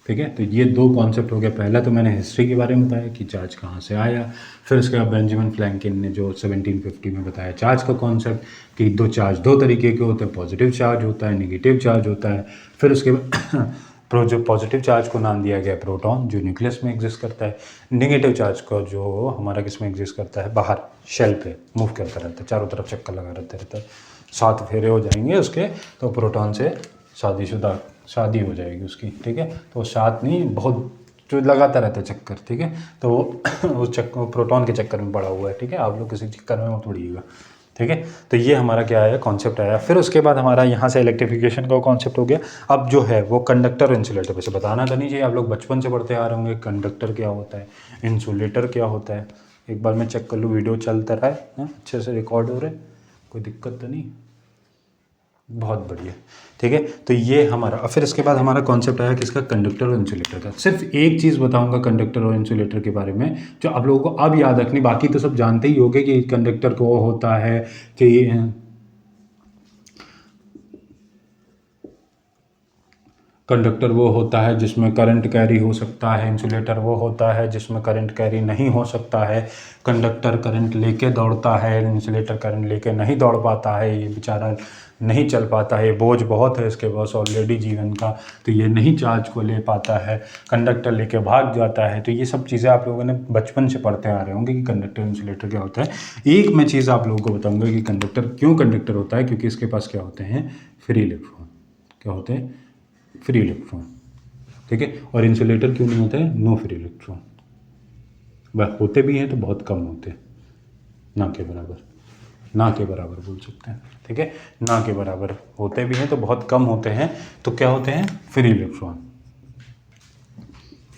ठीक है, तो ये दो कॉन्सेप्ट हो गया। पहला तो मैंने हिस्ट्री के बारे में बताया कि चार्ज कहाँ से आया, फिर उसके बाद बेंजामिन फ्रैंकिन ने जो 1750 में बताया चार्ज का कॉन्सेप्ट कि चार्ज दो तरीके के होते हैं, पॉजिटिव चार्ज होता है, नेगेटिव चार्ज होता है। फिर उसके बाद जो पॉजिटिव चार्ज को नाम दिया गया प्रोटॉन, जो न्यूक्लियस में एग्जिस्ट करता है। नेगेटिव चार्ज को जो हमारा किस में एग्जिस्ट करता है, बाहर शेल पे मूव करता रहता है, चारों तरफ चक्कर लगा रहता है। 7 फेरे हो जाएंगे उसके, तो प्रोटॉन से शादी हो जाएगी उसकी। ठीक है, तो 7 नहीं, बहुत जो लगाता रहता है चक्कर। ठीक है, तो उस चक्कर, प्रोटॉन के चक्कर में पड़ा हुआ है। ठीक है, आप लोग किसी चक्कर में मत उड़िएगा। ठीक है, तो ये हमारा क्या आया, कॉन्सेप्ट आया। फिर उसके बाद हमारा यहाँ से इलेक्ट्रिफिकेशन का कॉन्सेप्ट हो गया। अब जो है वो कंडक्टर और इंसुलेटर, वैसे बताना तो नहीं चाहिए, आप लोग बचपन से पढ़ते आ रहे होंगे कंडक्टर क्या होता है, इंसुलेटर क्या होता है। एक बार मैं चेक कर लूँ वीडियो चलता रहा है, अच्छे से रिकॉर्ड हो रहा है, कोई दिक्कत तो नहीं। बहुत बढ़िया। ठीक है, तो ये हमारा, और फिर इसके बाद हमारा कॉन्सेप्ट आया किसका, कंडक्टर और इंसुलेटर का। सिर्फ एक चीज़ बताऊंगा कंडक्टर और इंसुलेटर के बारे में जो आप लोगों को अब याद रखनी, बाकी तो सब जानते ही होगे कि कंडक्टर को होता है कि कंडक्टर वो होता है जिसमें करंट कैरी हो सकता है, इंसुलेटर वो होता है जिसमें करंट कैरी नहीं हो सकता है। कंडक्टर करंट लेके दौड़ता है, इंसुलेटर करंट लेके नहीं दौड़ पाता है, ये बेचारा नहीं चल पाता है, बोझ बहुत है इसके पास ऑलरेडी जीवन का, तो ये नहीं चार्ज को ले पाता है। कंडक्टर लेके भाग जाता है। तो ये सब चीज़ें आप लोगों ने बचपन से पढ़ते आ रहे होंगे कि कंडक्टर इंसुलेटर क्या होता है। एक मैं चीज़ आप लोगों को बताऊँगा कि कंडक्टर क्यों कंडक्टर होता है, क्योंकि इसके पास क्या होते हैं, फ्री इलेक्ट्रॉन। क्या होते हैं, फ्री इलेक्ट्रॉन। ठीक है, और इंसुलेटर क्यों नहीं होता है, नो फ्री इलेक्ट्रॉन। वह होते भी हैं तो बहुत कम होते हैं, ना के बराबर, ना के बराबर बोल सकते हैं। ठीक है, ना के बराबर होते भी हैं तो बहुत कम होते हैं। तो क्या होते हैं, फ्री इलेक्ट्रॉन।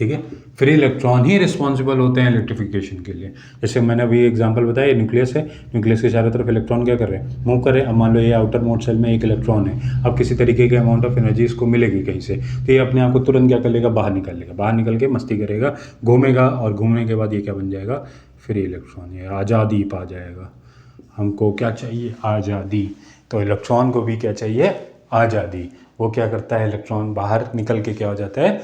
ठीक है, फ्री इलेक्ट्रॉन ही रिस्पॉन्सिबल होते हैं इलेक्ट्रिफिकेशन के लिए। जैसे मैंने अभी एग्जांपल बताया, न्यूक्लियस है, न्यूक्लियस के चारों तरफ इलेक्ट्रॉन क्या कर रहे हैं, मूव कर रहे हैं। अब मान लो ये आउटर मोस्ट सेल में एक इलेक्ट्रॉन है, अब किसी तरीके के अमाउंट ऑफ एनर्जी इसको मिलेगी कहीं से, तो ये अपने आप को तुरंत क्या कर लेगा, बाहर निकल लेगा, बाहर निकल के मस्ती करेगा, घूमेगा, और घूमने के बाद ये क्या बन जाएगा, फ्री इलेक्ट्रॉन। ये आज़ादी पा जाएगा। हमको क्या चाहिए, आज़ादी। तो इलेक्ट्रॉन को भी क्या चाहिए, आज़ादी। वो क्या करता है, इलेक्ट्रॉन बाहर निकल के क्या हो जाता है,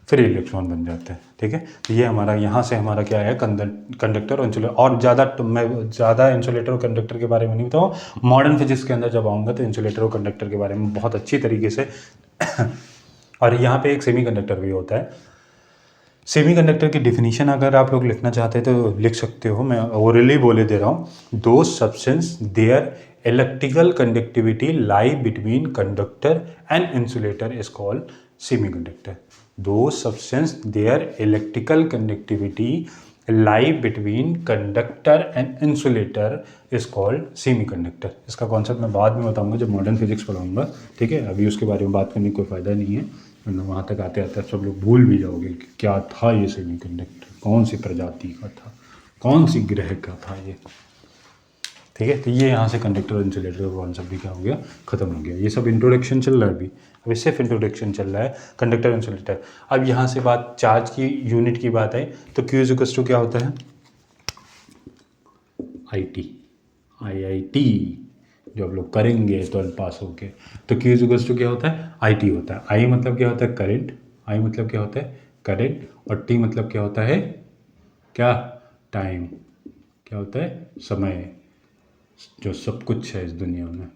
फ्री इलेक्ट्रॉन बन जाता है। ठीक है, तो ये हमारा यहाँ से हमारा क्या है, कंडक्टर और इंसुलेटर। और मैं ज़्यादा इंसुलेटर और कंडक्टर के बारे में नहीं बताऊँ, मॉडर्न फिजिक्स के अंदर जब आऊँगा तो इंसुलेटर और कंडक्टर के बारे में बहुत अच्छी तरीके से और यहाँ पे एक सेमीकंडक्टर भी होता है। सेमीकंडक्टर की डिफिनीशन अगर आप लोग लिखना चाहते हैं तो लिख सकते हो, मैं ओरली बोले दे रहा हूँ। Those substance their electrical conductivity lie between conductor and insulator is called semiconductor. Those substance their electrical conductivity lie between conductor and insulator is called semiconductor. इसका कॉन्सेप्ट मैं बाद में बताऊंगा जब मॉडर्न फिजिक्स पढ़ाऊंगा। ठीक है, अभी उसके बारे में बात करने का कोई फ़ायदा नहीं है, वरना वहाँ तक आते आते सब लोग भूल भी जाओगे कि क्या था ये सेमीकंडक्टर, कौन सी प्रजाति का था, कौन सी ग्रह का था ये। ठीक है, तो ये यहाँ से कंडक्टर और इंसुलेटर का कॉन्सेप्ट भी क्या हो गया, खत्म हो गया। ये सब इंट्रोडक्शन चल रहा है अभी सिर्फ इंट्रोडक्शन चल रहा है कंडक्टर और इंसुलेटर। अब यहाँ से बात चार्ज की यूनिट की बात आई तो Q इक्वल्स टू क्या होता है, IIT जो आप लोग करेंगे 12 पास होके, तो Q इक्वल्स टू क्या होता है, IT होता है। I मतलब क्या होता है, करंट। I मतलब क्या होता है, करंट। और T मतलब क्या होता है, क्या, टाइम। क्या होता है, समय। जो सब कुछ है इस दुनिया में,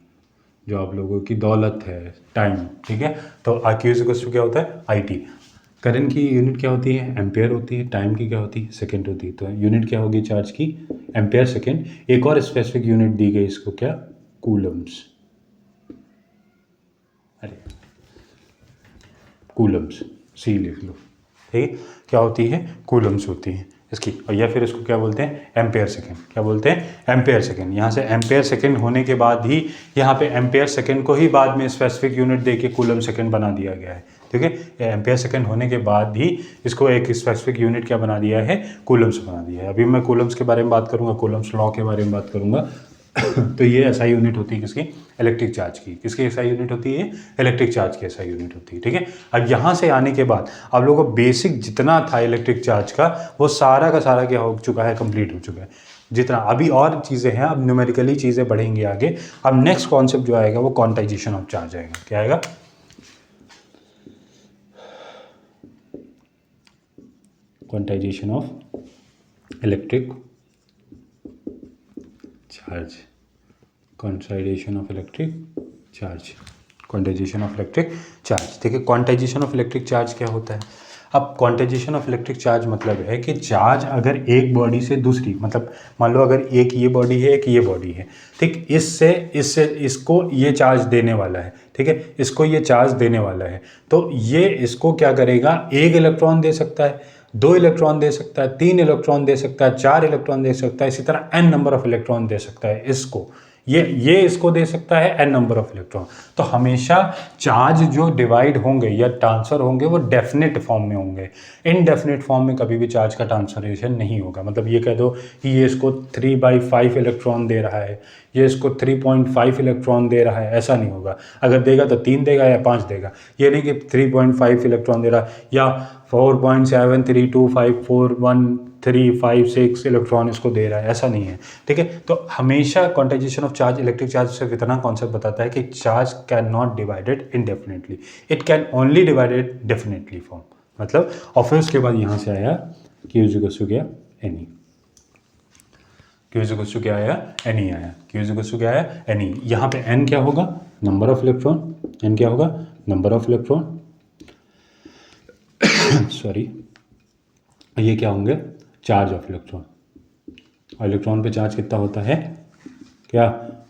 जो आप लोगों की दौलत है, टाइम। ठीक है, तो Q इक्वल्स टू क्या होता है, IT। करंट की यूनिट क्या होती है, एम्पेयर होती है। टाइम की क्या होती है, सेकंड होती है। तो यूनिट क्या होगी चार्ज की, एम्पेयर सेकंड। एक और स्पेसिफिक यूनिट दी गई इसको, क्या, कूलम्स। अरे कूलम्स, सी लिख लो। ठीक है, क्या होती है, कूलम्स होती है इसकी। और या फिर इसको क्या बोलते हैं, एम्पेयर सेकंड। क्या बोलते हैं, एम्पेयर सेकंड। यहाँ से एम्पेयर सेकंड होने के बाद ही यहाँ पे एम्पेयर सेकंड को ही बाद में स्पेसिफिक यूनिट देके कूलम सेकंड बना दिया गया है। ठीक है, एम्पेयर सेकंड होने के बाद ही इसको एक स्पेसिफिक यूनिट क्या बना दिया है, कूलम्स बना दिया है। अभी मैं कूलम्स के बारे में बात करूँगा, कूलम्स लॉ के बारे में बात करूँगा। तो ये एसआई यूनिट होती है किसकी, इलेक्ट्रिक चार्ज की। किसकी एसआई यूनिट होती है, इलेक्ट्रिक चार्ज की एसआई यूनिट होती है। ठीक है, अब यहाँ से आने के बाद आप लोगों को बेसिक जितना था इलेक्ट्रिक चार्ज का वो सारा का सारा क्या हो चुका है, कंप्लीट हो चुका है जितना। अभी और चीज़ें हैं, अब न्यूमेरिकली चीज़ें बढ़ेंगी आगे। अब नेक्स्ट कॉन्सेप्ट जो आएगा वो क्वांटाइजेशन ऑफ चार्ज आएगा। क्या आएगा, quantization of electric charge. Quantization of electric charge, quantization of electric charge. ठीक है, क्वांटाइजेशन ऑफ इलेक्ट्रिक चार्ज क्या होता है। अब क्वांटाइजेशन ऑफ इलेक्ट्रिक चार्ज मतलब है कि चार्ज अगर एक बॉडी से दूसरी, मतलब मान लो अगर एक ये बॉडी है, एक ये बॉडी है, ठीक, इससे इसको ये चार्ज देने वाला है। ठीक है, इसको ये चार्ज देने वाला है, तो ये इसको क्या करेगा, एक इलेक्ट्रॉन दे सकता है, 2 इलेक्ट्रॉन दे सकता है, 3 इलेक्ट्रॉन दे सकता है, 4 इलेक्ट्रॉन दे सकता है, इसी तरह n नंबर ऑफ इलेक्ट्रॉन दे सकता है इसको। ये इसको दे सकता है n नंबर ऑफ इलेक्ट्रॉन। तो हमेशा चार्ज जो डिवाइड होंगे या ट्रांसफ़र होंगे वो डेफिनेट फॉर्म में होंगे। इनडेफिनेट फॉर्म में कभी भी चार्ज का ट्रांसफॉर्मेशन नहीं होगा। मतलब ये कह दो कि ये इसको 3/5 इलेक्ट्रॉन दे रहा है, ये इसको 3.5 इलेक्ट्रॉन दे रहा है, ऐसा नहीं होगा। अगर देगा तो 3 देगा या 5 देगा। ये नहीं कि 3.5 इलेक्ट्रॉन दे रहा या 4.732541356 इलेक्ट्रॉन इसको दे रहा है, ऐसा नहीं है। ठीक है, तो हमेशा quantization of charge electric charge सिर्फ इतना कॉन्सेप्ट बताता है कि charge can not divided indefinitely, it can only divided definitely form. मतलब और फिर उसके बाद यहाँ से आया Q इक्वल्स टू क्या Ne, Q इक्वल्स टू क्या आया Ne आया, Q इक्वल्स टू क्या आया Ne। यहाँ पे N क्या होगा, नंबर ऑफ इलेक्ट्रॉन, N क्या होगा नंबर ऑफ इलेक्ट्रॉन सॉरी, ये क्या होंगे चार्ज ऑफ इलेक्ट्रॉन। और इलेक्ट्रॉन पे चार्ज कितना होता है क्या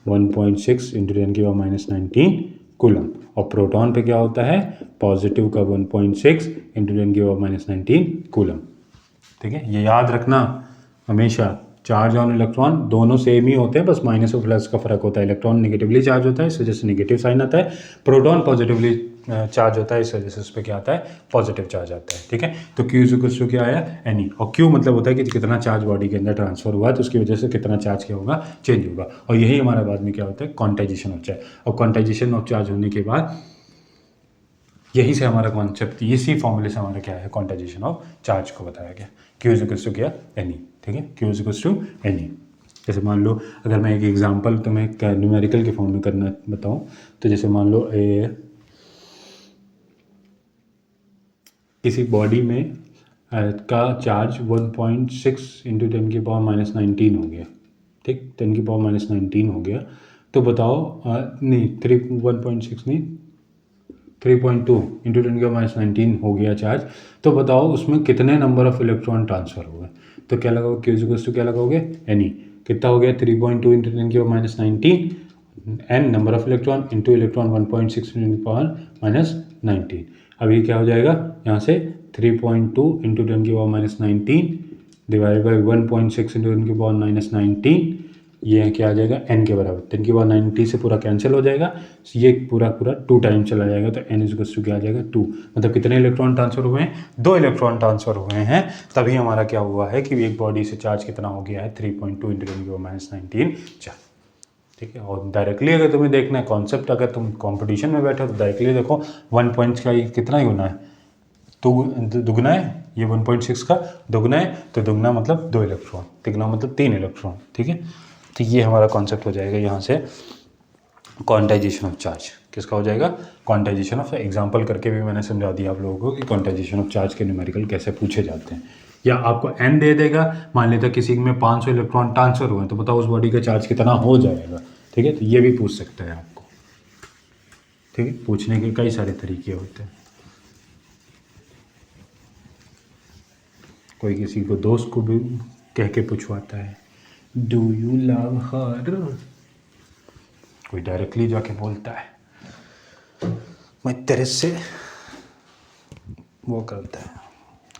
1.6 इंटू 10⁻⁻19 कूलम। और प्रोटॉन पे क्या होता है पॉजिटिव का 1.6 इंटू 10⁻⁻19 कूलम। ठीक है, ये याद रखना हमेशा, चार्ज और इलेक्ट्रॉन दोनों सेम ही होते हैं, बस माइनस और प्लस का फर्क होता है। इलेक्ट्रॉन नेगेटिवली चार्ज होता है, इस वजह से नेगेटिव साइन आता है। प्रोटॉन पॉजिटिवली चार्ज होता है, इस वजह से उस पर क्या आता है पॉजिटिव चार्ज आता है। ठीक है, तो Q इक्वल्स टू क्या आया Ne। और Q मतलब होता है कि कितना चार्ज बॉडी के अंदर ट्रांसफर हुआ है, तो उसकी वजह से कितना चार्ज क्या होगा चेंज होगा। और यही हमारा बाद में क्या होता है क्वांटाइजेशन ऑफ चार्ज। और क्वांटाइजेशन ऑफ चार्ज होने के बाद यहीं से हमारा कॉन्सेप्ट, इसी फॉर्मूले से हमारा क्या है क्वांटाइजेशन ऑफ चार्ज को बताया गया। Q इक्वल्स टू क्या Ne। ठीक है, Q इक्वल्स टू Ne। जैसे मान लो अगर मैं एक एग्जांपल तुम्हें न्यूमेरिकल के फॉर्म में करना बताऊं, तो जैसे मान लो किसी बॉडी में का चार्ज 1.6 इंटू 10⁻⁻19 हो गया। ठीक, 10⁻⁻19 हो गया, तो बताओ नहीं 1.6 नहीं 3.2 इंटू 10⁻⁻19 हो गया चार्ज। तो बताओ उसमें कितने नंबर ऑफ इलेक्ट्रॉन ट्रांसफ़र हुए। तो क्या लगाओगे Q इक्वल्स टू क्या लगाओगे Ne। कितना हो गया 3.2 into 10⁻⁻19 n number of electron into electron 1.6 10⁻⁻19। अब ये क्या हो जाएगा यहाँ से 3.2 इंटू 10⁻⁻19 डिवाइड बाई 1.6 इंटू 10⁻⁻19, ये क्या आ जाएगा n के बराबर। 10⁻90 से पूरा कैंसिल हो जाएगा, ये पूरा 2 टाइम चला जाएगा, तो n इक्वल्स टू क्या आ जाएगा 2। मतलब कितने इलेक्ट्रॉन ट्रांसफर हुए हैं 2 इलेक्ट्रॉन ट्रांसफर हुए हैं। तभी हमारा क्या हुआ है कि एक बॉडी से चार्ज कितना हो गया है 3.2 इंटू 10⁻⁻19 चार्ज। ठीक है, और डायरेक्टली अगर तुम्हें देखना है कॉन्सेप्ट, अगर तुम कंपटीशन में बैठे हो तो डायरेक्टली देखो 1 पॉइंट का कितना ही होना है, तो दुगना है, ये 1.6 का दुगना है, तो दुगना मतलब 2 इलेक्ट्रॉन, तिगना मतलब 3 इलेक्ट्रॉन। ठीक है, तो ये हमारा कॉन्सेप्ट हो जाएगा यहाँ से क्वांटाइजेशन ऑफ चार्ज। किसका हो जाएगा क्वांटाइजेशन ऑफ। एग्जांपल करके भी मैंने समझा दिया आप लोगों को कि क्वांटाइजेशन ऑफ चार्ज के न्यूमेरिकल कैसे पूछे जाते हैं। या आपको n दे देगा, मान लेता किसी में 500 इलेक्ट्रॉन ट्रांसफर हुए, तो बताओ उस बॉडी का चार्ज कितना हो जाएगा। ठीक है, तो ये भी पूछ सकता है आपको। ठीक है, पूछने के कई सारे तरीके होते हैं। कोई किसी को दोस्त को भी कह के पूछवाता है डू यू लव हर, कोई डायरेक्टली जाके बोलता है मैं तेरे से वो करता है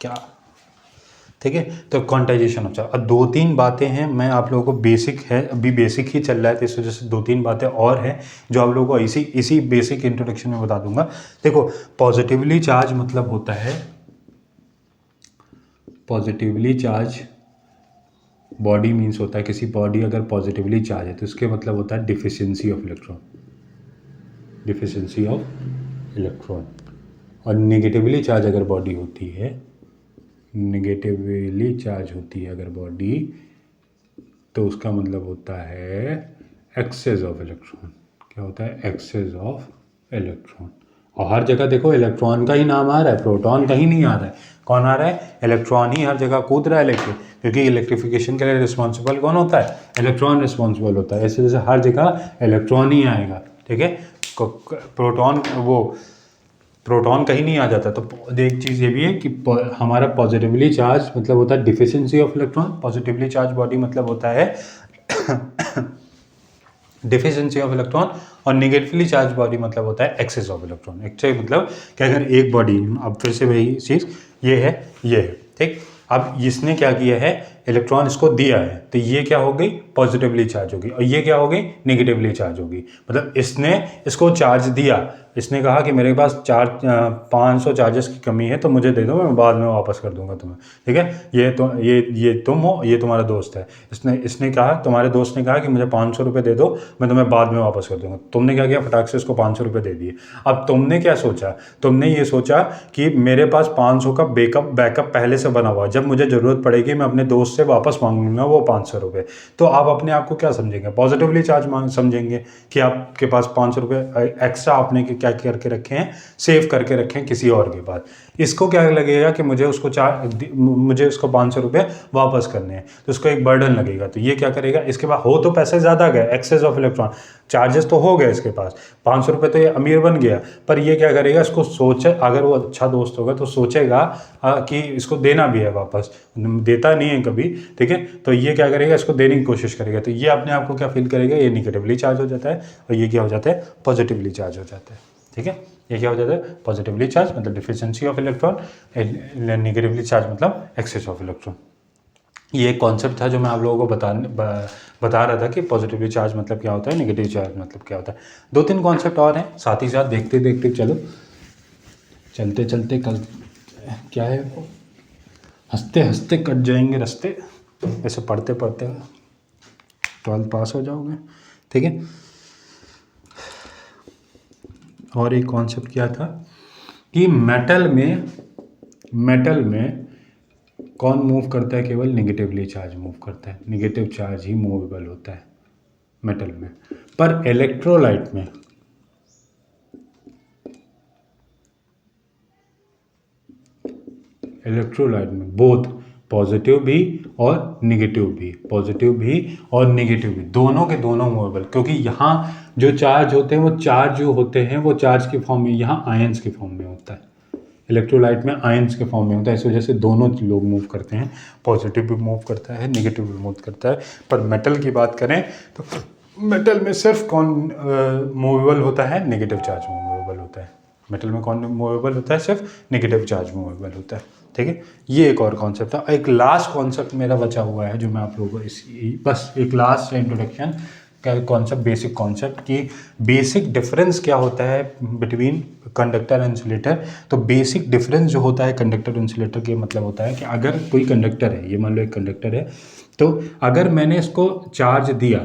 क्या। ठीक है, तो क्वांटाइजेशन ऑफ चार्ज। अब 2-3 बातें हैं, मैं आप लोगों को बेसिक है, अभी बेसिक ही चल रहा है, तो इस वजह से 2-3 बातें और हैं जो आप लोगों को इसी बेसिक इंट्रोडक्शन में बता दूंगा। देखो, पॉजिटिवली चार्ज मतलब होता है, पॉजिटिवली चार्ज बॉडी मीन्स होता है किसी बॉडी अगर पॉजिटिवली चार्ज है तो इसके मतलब होता है deficiency of electron, deficiency of electron. और नेगेटिवली चार्ज अगर बॉडी होती है, नेगेटिवली चार्ज होती है अगर बॉडी, तो उसका मतलब होता है एक्सेस ऑफ इलेक्ट्रॉन। क्या होता है एक्सेस ऑफ इलेक्ट्रॉन। और हर जगह देखो इलेक्ट्रॉन का ही नाम आ रहा है, प्रोटॉन कहीं नहीं आ रहा है। कौन आ रहा है इलेक्ट्रॉन ही हर जगह कूद रहा है, लेकिन क्योंकि इलेक्ट्रिफिकेशन के लिए रिस्पॉन्सिबल कौन होता है इलेक्ट्रॉन रिस्पॉन्सिबल होता है, इस वजह से हर जगह इलेक्ट्रॉन ही आएगा। ठीक है, प्रोटॉन प्रोटॉन कहीं नहीं आ जाता। तो एक चीज़ ये भी है कि हमारा पॉजिटिवली चार्ज मतलब होता है deficiency of electron, positively charge body मतलब होता है डिफिशियंसी ऑफ इलेक्ट्रॉन, और नेगेटिवली चार्ज बॉडी मतलब होता है एक्सेस ऑफ इलेक्ट्रॉन। एक्चुअली मतलब कि अगर एक बॉडी, अब फिर से वही चीज़ ये है, ठीक। अब इसने क्या किया है, इलेक्ट्रॉन इसको दिया है, तो ये क्या हो गई, पॉजिटिवली चार्ज होगी, और ये क्या हो गई, नेगेटिवली चार्ज होगी। मतलब इसने इसको चार्ज दिया, इसने कहा कि मेरे पास 500 चार्जेस की कमी है तो मुझे दे दो, मैं बाद में वापस कर दूंगा तुम्हें, ठीक है। ये तुम हो, ये तुम्हारा दोस्त है। इसने कहा, तुम्हारे दोस्त ने कहा कि मुझे 500 रुपये दे दो, मैं तुम्हें बाद में वापस कर दूंगा। तुमने क्या किया, फटाक से उसको 500 रुपये दे दिए। अब तुमने क्या सोचा, तुमने ये सोचा कि मेरे पास 500 का बैकअप पहले से बना हुआ, जब मुझे ज़रूरत पड़ेगी मैं अपने दोस्त से वापस मांग लूँगा वो 500 रुपये। तो आप अपने आप को क्या समझेंगे, पॉजिटिवली चार्ज समझेंगे कि आपके पास 500 रुपये एक्स्ट्रा आपने क्या करके रखे हैं, सेव करके रखे हैं किसी और के पास। इसको क्या लगेगा कि मुझे उसको 500 रुपये वापस करने हैं, तो उसको एक बर्डन लगेगा। तो ये क्या करेगा, इसके पास हो तो पैसे ज़्यादा गए, एक्सेस ऑफ इलेक्ट्रॉन, चार्जेस तो हो गए इसके पास, 500 रुपये तो ये अमीर बन गया, पर ये क्या करेगा, इसको सोचे, अगर वो अच्छा दोस्त होगा तो सोचेगा कि इसको देना भी है वापस, देता नहीं है कभी, ठीक है। तो ये क्या करेगा, इसको देने की कोशिश करेगा। तो ये अपने आप को क्या फील करेगा, ये निगेटिवली चार्ज हो जाता है, और ये क्या हो जाता है, पॉजिटिवली चार्ज हो जाता है, ठीक है। ये क्या हो जाता है, पॉजिटिवली चार्ज मतलब deficiency of electron, negatively charge मतलब एक्सेस ऑफ इलेक्ट्रॉन। ये एक कॉन्सेप्ट था जो मैं आप लोगों को बता रहा था कि पॉजिटिवली चार्ज मतलब क्या होता है, नेगेटिव चार्ज मतलब क्या होता है। 2-3 कॉन्सेप्ट और हैं, साथ ही साथ देखते देखते चलो, चलते चलते कल क्या है, हंसते हंसते कट जाएंगे रास्ते, ऐसे पढ़ते पढ़ते 12th पास हो जाओगे, ठीक है। और एक कॉन्सेप्ट क्या था कि मेटल में कौन मूव करता है, केवल नेगेटिवली चार्ज मूव करता है, नेगेटिव चार्ज ही मूवेबल होता है मेटल में। पर इलेक्ट्रोलाइट में बोथ पॉजिटिव भी और नेगेटिव भी, दोनों के दोनों मूवेबल, क्योंकि यहाँ जो चार्ज होते हैं वो चार्ज की फॉर्म में, यहाँ आयंस की फॉर्म में होता है। इलेक्ट्रोलाइट में आयंस के फॉर्म में होता है, इस वजह से दोनों लोग मूव करते हैं, पॉजिटिव भी मूव करता है, नेगेटिव भी मूव करता है। पर मेटल की बात करें तो मेटल में सिर्फ कौन मूवेबल होता है, नेगेटिव चार्ज मूवेबल होता है। मेटल में कौन मूवेबल होता है, सिर्फ नेगेटिव चार्ज मूवेबल होता है, ठीक है। ये एक और कॉन्सेप्ट था। एक लास्ट कॉन्सेप्ट मेरा बचा हुआ है जो मैं आप लोगों को बस एक लास्ट इंट्रोडक्शन का कॉन्सेप्ट, बेसिक कॉन्सेप्ट की बेसिक डिफरेंस क्या होता है बिटवीन कंडक्टर एंड इंसुलेटर। तो बेसिक डिफरेंस जो होता है कंडक्टर और इंसुलेटर के मतलब होता है कि अगर कोई कंडक्टर है, ये मान लो एक कंडक्टर है, तो अगर मैंने इसको चार्ज दिया,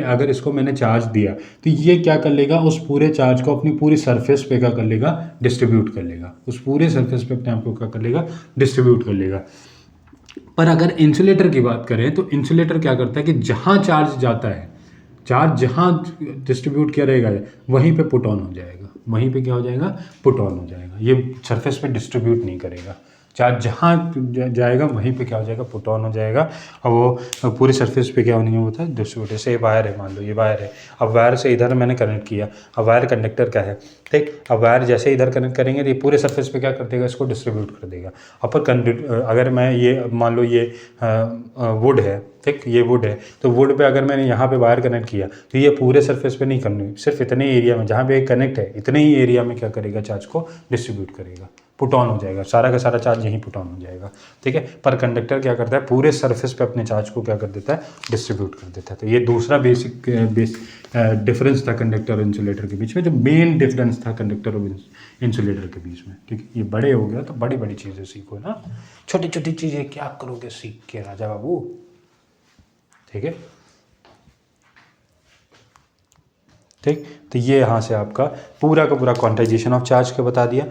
अगर इसको मैंने चार्ज दिया तो ये क्या कर लेगा, उस पूरे चार्ज को अपनी पूरी सरफेस पे क्या कर लेगा, डिस्ट्रीब्यूट कर लेगा, उस पूरे सरफेस पे अपने आप को क्या कर लेगा, डिस्ट्रीब्यूट कर लेगा। पर अगर इंसुलेटर की बात करें तो इंसुलेटर क्या करता है कि जहाँ चार्ज जाता है, चार्ज जहाँ डिस्ट्रीब्यूट किया रहेगा वहीं पे पुट ऑन हो जाएगा, वहीं पे क्या हो जाएगा, पुट ऑन हो जाएगा। ये सरफेस पे डिस्ट्रीब्यूट नहीं करेगा, चार्ज जहाँ जाएगा वहीं पे क्या हो जाएगा, पुट ऑन हो जाएगा, और वो पूरी सरफेस पे क्या नहीं होता है, डिस्ट्रीब्यूट। जैसे वायर है, मान लो ये वायर है, अब वायर से इधर मैंने कनेक्ट किया, अब वायर कंडक्टर का है, ठीक। अब वायर जैसे इधर कनेक्ट करेंगे तो ये पूरे सरफेस पे क्या कर देगा, इसको डिस्ट्रीब्यूट कर देगा। अगर मैं ये मान लो ये वुड है, ठीक, ये वुड है, तो वुड पे अगर मैंने यहाँ पे वायर कनेक्ट किया तो ये पूरे सरफेस पे नहीं करनी, सिर्फ इतने एरिया में जहाँ पे कनेक्ट है, इतने ही एरिया में क्या करेगा, चार्ज को डिस्ट्रीब्यूट करेगा, पुट ऑन हो जाएगा, सारा का सारा चार्ज यहीं पुट ऑन हो जाएगा, ठीक है। पर कंडक्टर क्या करता है, पूरे सरफेस पे अपने चार्ज को क्या कर देता है, डिस्ट्रीब्यूट कर देता है। तो ये दूसरा बेसिक डिफरेंस था कंडक्टर और इंसुलेटर के बीच में, जो मेन डिफरेंस था कंडक्टर और इंसुलेटर के बीच में, ठीक है। ये बड़े हो गया तो बड़ी बड़ी चीज़ें सीखो ना, छोटी छोटी चीज़ें क्या करोगे सीख के राजा बाबू, ठीक है, ठीक। तो ये यहाँ से आपका पूरा का पूरा क्वांटाइजेशन ऑफ चार्ज का बता दिया।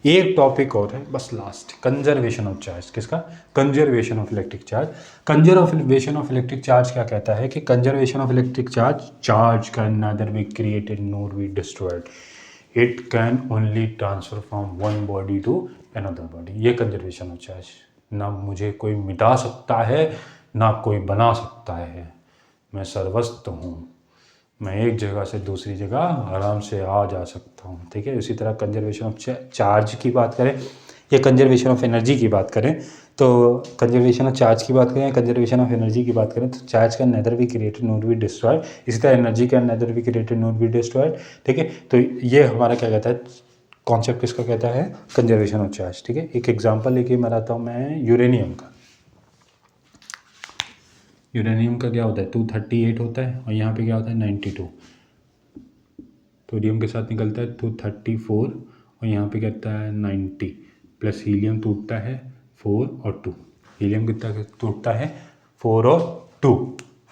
एक टॉपिक और है बस लास्ट, कंजर्वेशन ऑफ चार्ज। किसका, conservation of electric charge. Conservation of electric charge क्या कहता है कि conservation of electric charge can neither be created nor be destroyed, it can only transfer from one body to another body. ये conservation of charge, ना मुझे कोई मिटा सकता है ना कोई बना सकता है, मैं सर्वस्व हूँ, मैं एक जगह से दूसरी जगह आराम से आ जा सकता हूँ, ठीक है। इसी तरह कंजर्वेशन ऑफ चार्ज की बात करें या कंजर्वेशन ऑफ एनर्जी की बात करें, तो कंजर्वेशन ऑफ चार्ज की बात करें या कंजर्वेशन ऑफ एनर्जी की बात करें तो charge can nether be created nor be destroyed, इसी तरह energy can nether be created nor be destroyed, ठीक है। तो ये हमारा क्या कहता है, कॉन्सेप्ट किसका कहता है, कंजर्वेशन ऑफ चार्ज, ठीक है। एक एग्जाम्पल लेके बनाता हूँ मैं यूरेनियम का। यूरेनियम का क्या होता है 238 होता है और यहाँ पे क्या होता है 92। थोरियम के साथ निकलता है 234 और यहाँ पे कहता है 90 प्लस हीलियम टूटता है 4 और 2। हीलियम कितना टूटता है 4 और 2,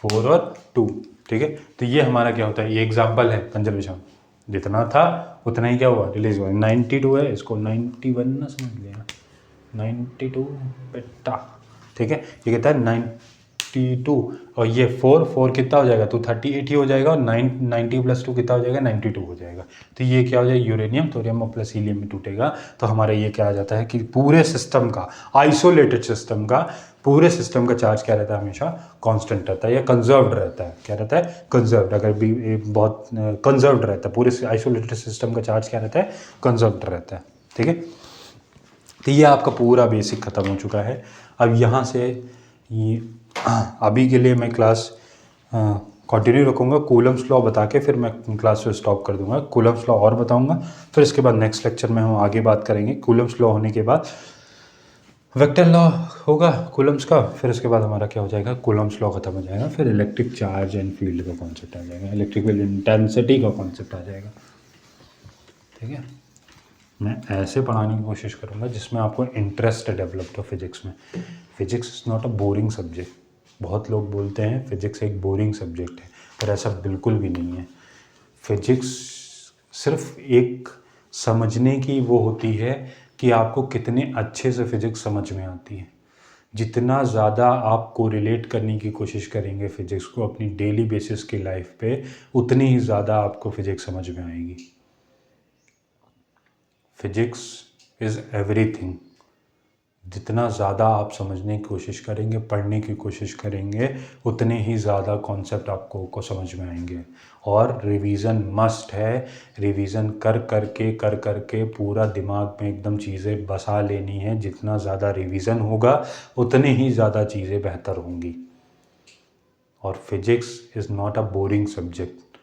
4 और 2। ठीक है, तो ये हमारा क्या होता है, ये एग्जाम्पल है कंजर्वेशन। जितना था उतना ही क्या हुआ रिलीज हुआ। 92 है, इसको 91 ना समझ लेना, 92 बेटा। ठीक है, ये कहता है 92 और ये 4 कितना हो जाएगा 238 ही हो जाएगा और 90 प्लस 2 कितना हो जाएगा 92 हो जाएगा। तो ये क्या हो जाएगा यूरेनियम थोरियम और प्लस हीलियम में टूटेगा। तो हमारा ये क्या आ जाता है कि पूरे सिस्टम का, आइसोलेटेड सिस्टम का, पूरे सिस्टम का चार्ज क्या रहता है हमेशा कांस्टेंट रहता है या कंजर्व्ड रहता है। क्या रहता है कंजर्व्ड। अगर भी बहुत कंजर्व्ड रहता है, पूरे आइसोलेटेड सिस्टम का चार्ज क्या रहता है कंजर्व्ड रहता है। ठीक है, तो ये आपका पूरा बेसिक ख़त्म हो चुका है। अब यहाँ से ये अभी के लिए मैं क्लास कंटिन्यू रखूँगा। कूलम्स लॉ बता के फिर मैं क्लास को स्टॉप कर दूँगा। कूलम्स लॉ और बताऊँगा, फिर इसके बाद नेक्स्ट लेक्चर में हम आगे बात करेंगे। कूलम्स लॉ होने के बाद वेक्टर लॉ होगा कूलम्स का, फिर उसके बाद हमारा क्या हो जाएगा कूलम्स लॉ खत्म हो जाएगा, फिर इलेक्ट्रिक चार्ज एंड फील्ड का कॉन्सेप्ट आ जाएगा, इलेक्ट्रिकल इंटेंसिटी का कॉन्सेप्ट आ जाएगा। ठीक है, मैं ऐसे पढ़ाने की कोशिश करूँगा जिसमें आपको इंटरेस्ट डेवलप हो फिजिक्स में। Physics is not a boring subject. बहुत लोग बोलते हैं फिजिक्स एक बोरिंग सब्जेक्ट है, पर ऐसा बिल्कुल भी नहीं है। फिजिक्स सिर्फ एक समझने की वो होती है कि आपको कितने अच्छे से फिजिक्स समझ में आती है। जितना ज़्यादा आप कोरिलेट करने की कोशिश करेंगे फिजिक्स को अपनी डेली बेसिस की लाइफ पे, उतनी ही ज़्यादा आपको फिजिक्स समझ में आएगी। Physics is everything. जितना ज़्यादा आप समझने की कोशिश करेंगे, पढ़ने की कोशिश करेंगे, उतने ही ज़्यादा कॉन्सेप्ट आपको को समझ में आएंगे। और रिवीजन मस्ट है। रिवीजन कर करके पूरा दिमाग में एकदम चीज़ें बसा लेनी है। जितना ज़्यादा रिवीजन होगा उतनी ही ज़्यादा चीज़ें बेहतर होंगी। और physics is not a boring subject,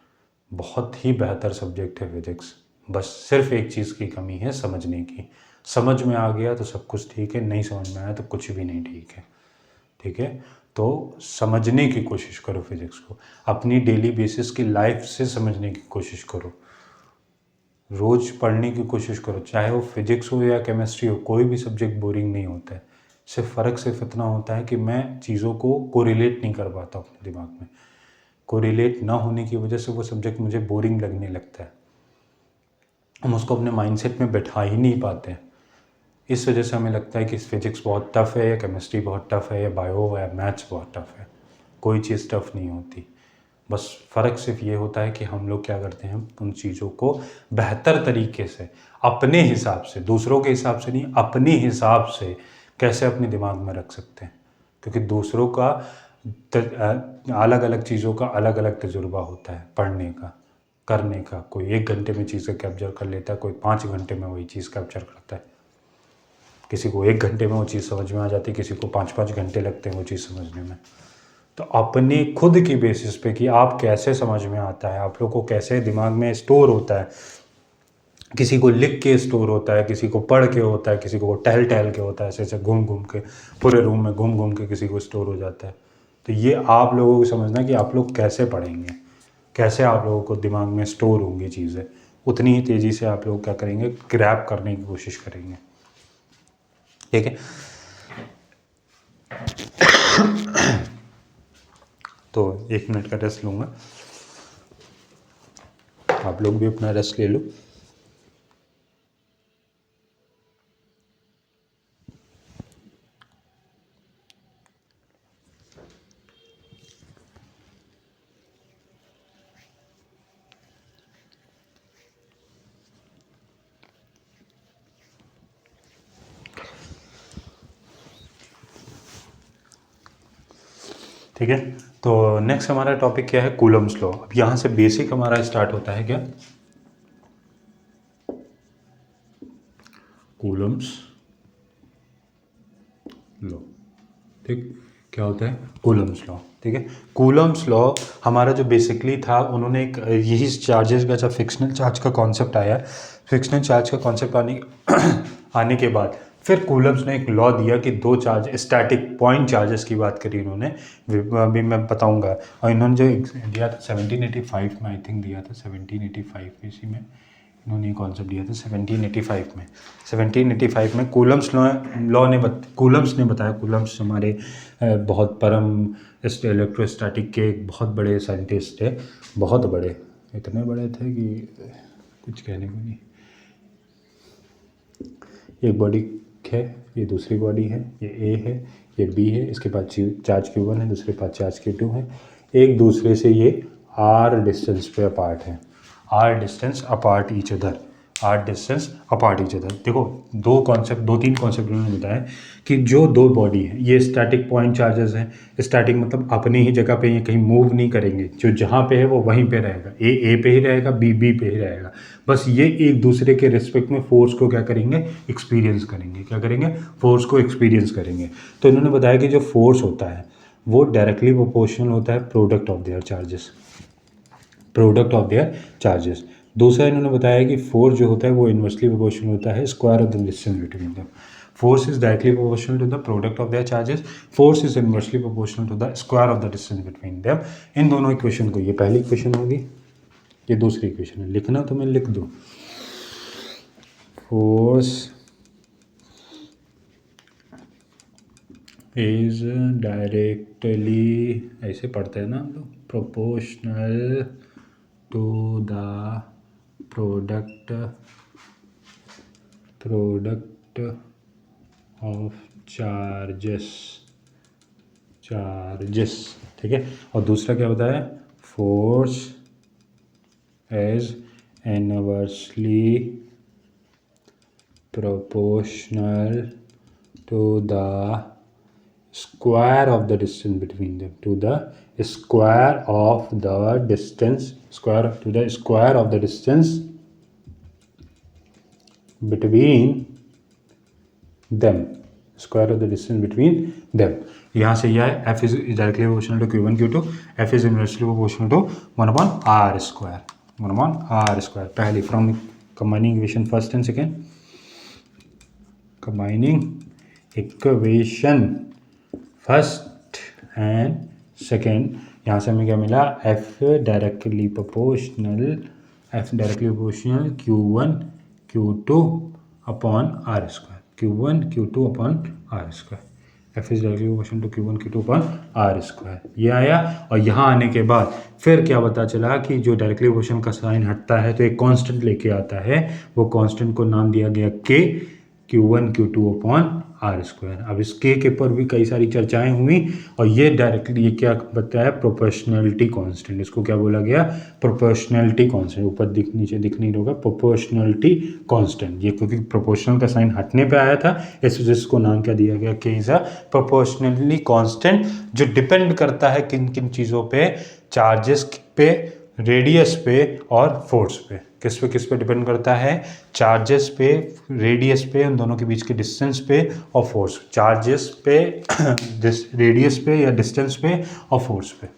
बहुत ही बेहतर सब्जेक्ट है फिजिक्स। बस सिर्फ एक चीज़ की कमी है समझने की। समझ में आ गया तो सब कुछ ठीक है, नहीं समझ में आया तो कुछ भी नहीं ठीक है। ठीक है, तो समझने की कोशिश करो फिजिक्स को, अपनी डेली बेसिस की लाइफ से समझने की कोशिश करो, रोज़ पढ़ने की कोशिश करो। चाहे वो फिजिक्स हो या केमिस्ट्री हो, कोई भी सब्जेक्ट बोरिंग नहीं होता है। सिर्फ इतना होता है कि मैं चीज़ों को कोरिलेट नहीं कर पाता अपने दिमाग में। कोरिलेट ना होने की वजह से वो सब्जेक्ट मुझे बोरिंग लगने लगता है। हम उसको अपने माइंडसेट में बैठा ही नहीं पाते हैं। इस वजह से हमें लगता है कि फिजिक्स बहुत टफ़ है या केमिस्ट्री बहुत टफ़ है या बायो या मैथ्स बहुत टफ़ है। कोई चीज़ टफ़ नहीं होती। बस फ़र्क सिर्फ ये होता है कि हम लोग क्या करते हैं, उन चीज़ों को बेहतर तरीके से अपने हिसाब से, दूसरों के हिसाब से नहीं, अपने हिसाब से कैसे अपने दिमाग में रख सकते हैं। क्योंकि दूसरों का अलग अलग चीज़ों का अलग अलग तजुर्बा होता है पढ़ने का, करने का। कोई 1 घंटे में चीज़ें कैप्चर कर लेता है, कोई 5 घंटे में वही चीज़ कैप्चर करता है। किसी को 1 घंटे में वो चीज़ समझ में आ जाती है, किसी को 5-5 घंटे लगते हैं वो चीज़ समझने में। तो अपनी खुद की बेसिस पे कि आप कैसे समझ में आता है, आप लोग को कैसे दिमाग में स्टोर होता है। किसी को लिख के स्टोर होता है, किसी को पढ़ के होता है, किसी को टहल के होता है, ऐसे ऐसे घूम घूम के पूरे रूम में घूम के किसी को स्टोर हो जाता है। तो ये आप लोगों को समझना कि आप लोग कैसे पढ़ेंगे, कैसे आप लोगों को दिमाग में स्टोर होंगी चीज़ें, उतनी ही तेज़ी से आप लोग क्या करेंगे, ग्रैब करने की कोशिश करेंगे। ठीक है, तो 1 मिनट का रेस्ट लूँगा, आप लोग भी अपना रेस्ट ले लो। ठीक है, तो नेक्स्ट हमारा टॉपिक क्या है, कूलम्स लॉ। अब यहाँ से बेसिक हमारा स्टार्ट होता है क्या, कूलम्स लॉ। ठीक, क्या होता है कूलम्स लॉ। ठीक है, कूलम्स लॉ हमारा जो बेसिकली था, उन्होंने एक यही चार्जेस का, जब फिक्शनल चार्ज का कॉन्सेप्ट आया, फिक्शनल चार्ज का कॉन्सेप्ट आने के बाद फिर कूलम्स ने एक लॉ दिया कि दो चार्ज स्टैटिक पॉइंट चार्जेस की बात करी इन्होंने, अभी मैं बताऊंगा। और इन्होंने जो दिया था 1785 में, आई थिंक दिया था 1785 में, इसी में इन्होंने ये कॉन्सेप्ट दिया था 1785 में। 1785 में कूलम्स कूलम्स ने बताया। कूलम्स हमारे बहुत परम इलेक्ट्रोस्टैटिक के एक बहुत बड़े साइंटिस्ट थे, बहुत बड़े, इतने बड़े थे कि कुछ कहने को नहीं। एक बॉडी है, ये दूसरी बॉडी है, ये ए है, ये बी है, इसके पास चार्ज Q1 है, दूसरे पास चार्ज Q2 है। एक दूसरे से ये r डिस्टेंस पे अपार्ट है, r distance apart each other, r distance apart each other. देखो दो तीन कॉन्सेप्ट उन्होंने बताया कि जो दो बॉडी है ये स्टैटिक पॉइंट चार्जेस हैं। स्टैटिक मतलब अपनी ही जगह पे ये कहीं मूव नहीं करेंगे, जो जहाँ पे है वो वहीं पे रहेगा, ए पे ही रहेगा, बी पे ही रहेगा। बस ये एक दूसरे के रिस्पेक्ट में फोर्स को क्या करेंगे, एक्सपीरियंस करेंगे। क्या करेंगे, फोर्स को एक्सपीरियंस करेंगे। तो इन्होंने बताया कि जो फोर्स होता है वो डायरेक्टली प्रोपोर्शनल होता है product of their charges, product of their charges. दूसरा इन्होंने बताया कि फोर्स जो होता है वो इन्वर्सली प्रोपोर्शनल होता है square of the distance between them. Force is directly proportional to the product of their charges. Force is inversely proportional to the square of the distance between them. इन दोनों equation को, ये पहली equation होगी, ये दूसरी equation है। लिखना तो मैं लिख दूँ, फोर्स इज डायरेक्टली, ऐसे पढ़ते हैं ना हम लोग, proportional to the product of charges, ठीक है। और दूसरा क्या बताया, force is inversely proportional to the square of the distance between them, to the square of the distance, square of the distance between them, square of the distance between them। यहाँ से यह है f is directly proportional to Q1 Q2, f is inversely proportional to 1/r square, 1/r square। पहली from combining equation first and second, combining equation first and second, यहाँ से हमें क्या मिला, f directly proportional Q1 Q2 upon r square, Q1 Q2 upon r square, f is directly proportional to Q1 Q2 upon r square। ये आया। और यहाँ आने के बाद फिर क्या पता चला कि जो डायरेक्टली प्रोपोर्शन का साइन हटता है तो एक कांस्टेंट लेके आता है, वो कांस्टेंट को नाम दिया गया k, Q1 Q2 upon r square. अब इस के पर भी कई सारी चर्चाएं हुई, और ये डायरेक्टली ये क्या बताया, प्रोपोर्शनलिटी कांस्टेंट। इसको क्या बोला गया, प्रोपोर्शनलिटी कांस्टेंट। ऊपर नीचे दिख नहीं होगा, प्रोपोर्शनलिटी कांस्टेंट। ये क्योंकि प्रोपोर्शनल का साइन हटने पे आया था, इस वजह से इसको नाम क्या दिया गया, के इज अ प्रोपोर्शनली कांस्टेंट, जो डिपेंड करता है किन किन चीज़ों पे, चार्जेस पे, रेडियस पे और फोर्स पे। किस पे डिपेंड करता है, चार्जेस पे, रेडियस पे, उन दोनों के बीच के डिस्टेंस पे और फोर्स। चार्जेस पे, रेडियस पे या डिस्टेंस पे और फोर्स पे।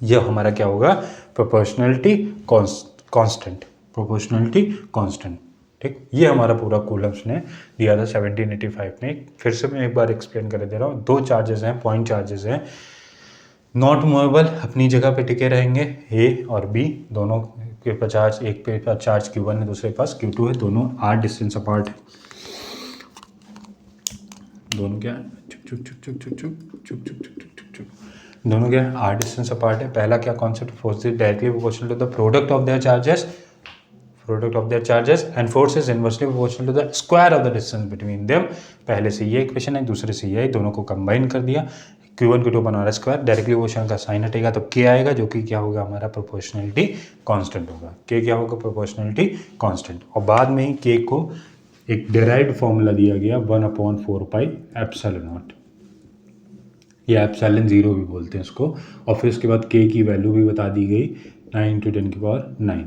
यह हमारा क्या होगा, प्रोपोर्शनलिटी कांस्टेंट, प्रोपोर्शनलिटी कांस्टेंट। ठीक, ये हमारा पूरा कूलम्स ने दिया था 1785 में। फिर से मैं एक बार एक्सप्लेन कर दे रहा हूँ। दो चार्जेस हैं, पॉइंट चार्जेस हैं, नॉट मूवेबल, अपनी जगह पे टिके रहेंगे, ए और बी दोनों के पास चार्ज, एक पे पास चार्ज Q1 है, दूसरे पास Q2 है, दोनों r डिस्टेंस अपार्ट है। दोनों क्या है, दोनों क्या है, r डिस्टेंस अपार्ट है। पहला क्या concept, force is directly proportional to the product of their charges and force is inversely proportional to the square of the distance between them. पहले से ये इक्वेशन है, दूसरे से ये, दोनों को कंबाइन कर दिया, Q1 Q2 upon r square. Directly proportional का साइन हटेगा तो K आएगा, जो कि क्या होगा, हमारा प्रोपोर्शनलिटी कांस्टेंट होगा। K क्या होगा, प्रोपोर्शनलिटी कांस्टेंट। और बाद में ही K को एक डिराइव्ड फॉर्मूला दिया गया 1/4 एप्सिलॉन नॉट, या एप्सिलॉन 0 भी बोलते हैं इसको। और फिर उसके बाद K की वैल्यू भी बता दी गई 9 × 10⁹।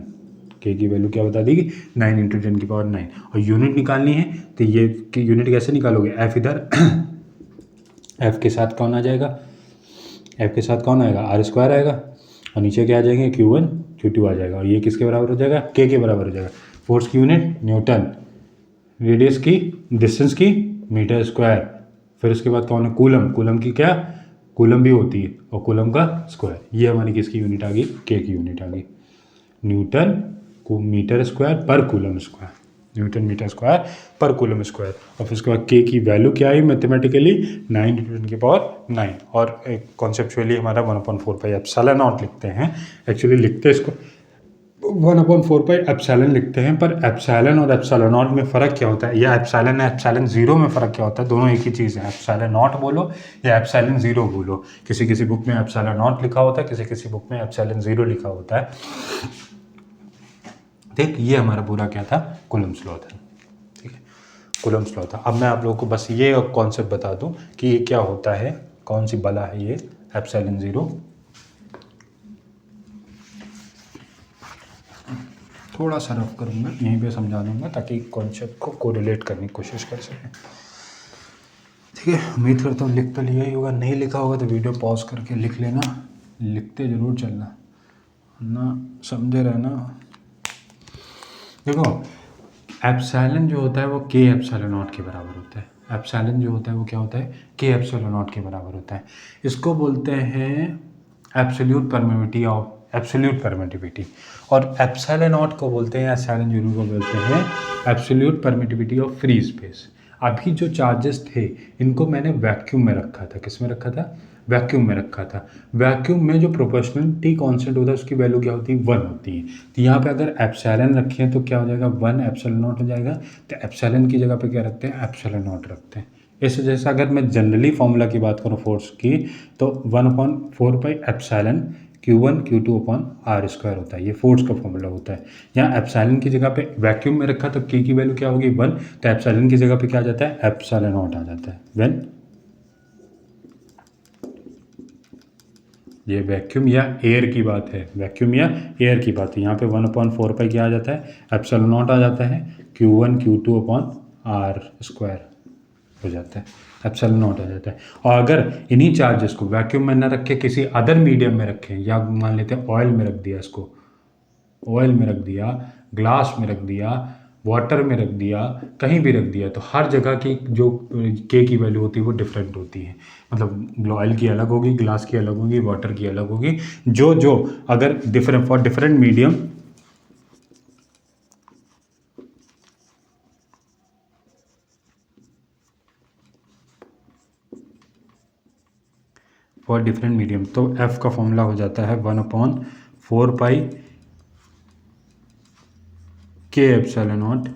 K की वैल्यू क्या बता दी गई, 9 × 10⁹। और यूनिट निकालनी है तो ये यूनिट कैसे निकालोगे, F इधर F के साथ कौन आ जाएगा, F के साथ कौन आएगा, आर स्क्वायर आएगा, और नीचे क्या आ जाएंगे, Q1 Q2 आ जाएगा, और ये किसके बराबर हो जाएगा, K के बराबर हो जाएगा। फोर्स की यूनिट न्यूटन, रेडियस की, डिस्टेंस की मीटर स्क्वायर, फिर उसके बाद कौन है कूलम, कूलम की क्या, कूलम भी होती है और कूलम का स्क्वायर। ये हमारी किसकी यूनिट आ गई, के की यूनिट आ गई, न्यूटन को मीटर स्क्वायर पर coulomb square, newton metre square पर कूलम स्क्वायर। और फिर उसके बाद के की वैल्यू क्या आई मैथमेटिकली 9 × 10⁹ और कॉन्सेप्चुअली हमारा 1/4π लिखते हैं, एक्चुअली लिखते इसको 1/4π लिखते हैं, पर एप्सिलॉन और एप्सिलॉन नॉट में फ़र्क क्या होता है, या एप्सिलॉन है एप्सिलॉन ज़ीरो में फ़र्क क्या होता है, दोनों एक ही चीज़ है, एप्सिलॉन नॉट बोलो या एप्सिलॉन ज़ीरो बोलो। किसी किसी बुक में एप्सिलॉन नॉट लिखा होता है, किसी किसी बुक में एप्सिलॉन ज़ीरो लिखा होता है। ठीक, ये हमारा पूरा क्या था, कूलम्ब्स लॉ था। ठीक है, कूलम्ब्स लॉ था। अब मैं आप लोगों को बस ये कॉन्सेप्ट बता दूं कि ये क्या होता है, कौन सी बला है ये एप्सिलॉन ज़ीरो। थोड़ा सा रफ करूँगा, यहीं पे समझा दूंगा ताकि कॉन्सेप्ट को कोरिलेट करने की कोशिश कर सकें। ठीक है, उम्मीद करता हूँ लिख तो लिया ही होगा, नहीं लिखा होगा तो वीडियो पॉज करके लिख लेना, लिखते ज़रूर चलना ना, समझे रहना। देखो एप्सिलॉन जो होता है वो के एप्सिलॉन नॉट के बराबर होता है। एप्सिलॉन जो होता है वो क्या होता है, के एप्सिलॉन नॉट के बराबर होता है। इसको बोलते हैं absolute permittivity of, absolute permittivity. और एप्सिलॉन नॉट को बोलते हैं, एप्सिलॉन जीरो को बोलते हैं absolute permittivity of free space. अभी जो चार्जेस थे इनको मैंने वैक्यूम में रखा था, किस में रखा था, वैक्यूम में रखा था। वैक्यूम में जो प्रोपोर्शनलिटी कांस्टेंट होता है उसकी वैल्यू क्या होती है, 1 होती है। तो यहाँ पे अगर एप्सिलॉन रखें तो क्या हो जाएगा, 1 एप्सिलॉन नॉट हो जाएगा। तो एप्सिलॉन की जगह पे क्या रखते हैं, एप्सिलॉन नॉट रखते हैं। इस वजह से अगर मैं जनरली फॉर्मूला की बात करूँ फोर्स की, तो 1/4π epsilon Q1 Q2 upon r square होता है, ये फोर्स का फॉर्मूला होता है। यहाँ एप्सिलॉन की जगह पे वैक्यूम में रखा तो के की वैल्यू क्या होगी, 1। तो एप्सिलॉन की जगह पे क्या आ जाता है, एप्सिलॉन नॉट आ जाता है। व्हेन ये वैक्यूम या एयर की बात है, वैक्यूम या एयर की बात है, यहाँ पे 1/4π क्या आ जाता है, एप्सिलॉन नॉट आ जाता है, Q1 Q2 upon r square हो जाता है, एप्सिलॉन नॉट आ जाता है। और अगर इन्हीं चार्जेस को वैक्यूम में न रखे किसी अदर मीडियम में रखें, या मान लेते हैं ऑयल में रख दिया, इसको ऑयल में रख दिया, ग्लास में रख दिया, वाटर में रख दिया, कहीं भी रख दिया, तो हर जगह की जो के की वैल्यू होती है वो डिफरेंट होती है। मतलब ऑयल की अलग होगी, ग्लास की अलग होगी, वाटर की अलग होगी। जो जो अगर different for different medium, for different medium, तो एफ का फॉर्मूला हो जाता है 1/4π के epsilon naught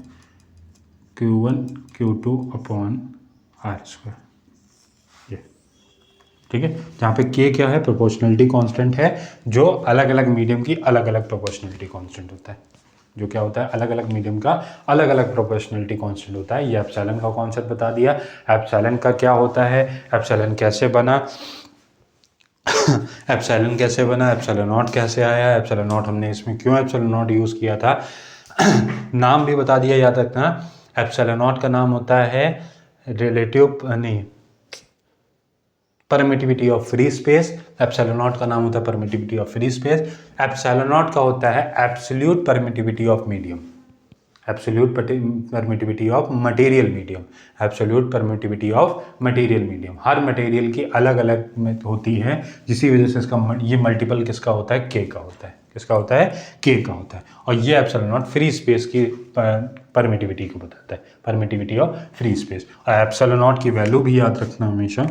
Q1 Q2 upon r square. ये ठीक है, जहाँ पे के क्या है, प्रोपोर्शनलिटी कांस्टेंट है, जो अलग अलग मीडियम की अलग अलग प्रोपोर्शनलिटी कांस्टेंट होता है। जो क्या होता है, अलग अलग मीडियम का अलग अलग प्रोपोर्शनलिटी कांस्टेंट होता है। ये एप्सिलॉन का कॉन्सेप्ट बता दिया। एप्सिलॉन का क्या होता है, एप्सिलॉन कैसे बना, एप्सिलॉन कैसे बना, एप्सिलॉन नॉट कैसे आया, एप्सिलॉन नॉट हमने इसमें क्यों एप्सिलॉन नॉट यूज़ किया था, नाम भी बता दिया, याद रखना। एप्सिलॉन नॉट का नाम होता है रिलेटिव, नहीं, permittivity of free space. Epsilon not का नाम होता है permittivity of free space. Epsilon not का होता है absolute permittivity of medium, absolute permittivity of material medium, absolute permittivity of material medium. Her material की अलग अलग में होती है, जिसी वजह से इसका ये मल्टीपल किसका होता है, के का होता है। किसका होता है, के का होता है। और ये एप्सिलॉन नॉट फ्री स्पेस की परमिटिविटी को बताता है, परमिटिविटी ऑफ फ्री स्पेस। और एप्सिलॉन नॉट की वैल्यू भी याद रखना हमेशा,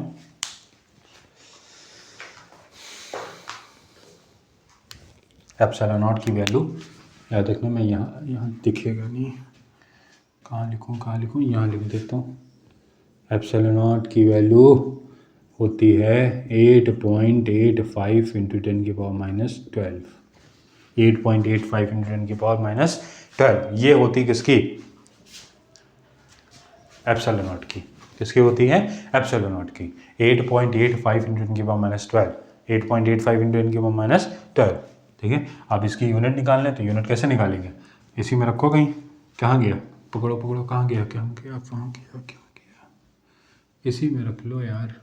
एप्सिलॉन नॉट की वैल्यू याद रखना। मैं यहाँ दिखेगा नहीं, कहाँ लिखूँ, यहाँ लिख देता हूँ। एप्सिलॉन नॉट की वैल्यू होती है 8.85 × 10⁻12, 8.85 × 10⁻12। ये होती किसकी, एप्सिलॉन नॉट की। किसकी होती है, एप्सिलॉन नॉट की। 8.85 × 10⁻12, 8.85 × 10⁻12। ठीक है, अब इसकी यूनिट निकालना है, तो यूनिट कैसे निकालेंगे, इसी में रखो कहीं, कहाँ गया, पकड़ो पकड़ो, कहाँ गया, क्या गया, कहाँ गया, क्या गया, इसी में रख लो यार।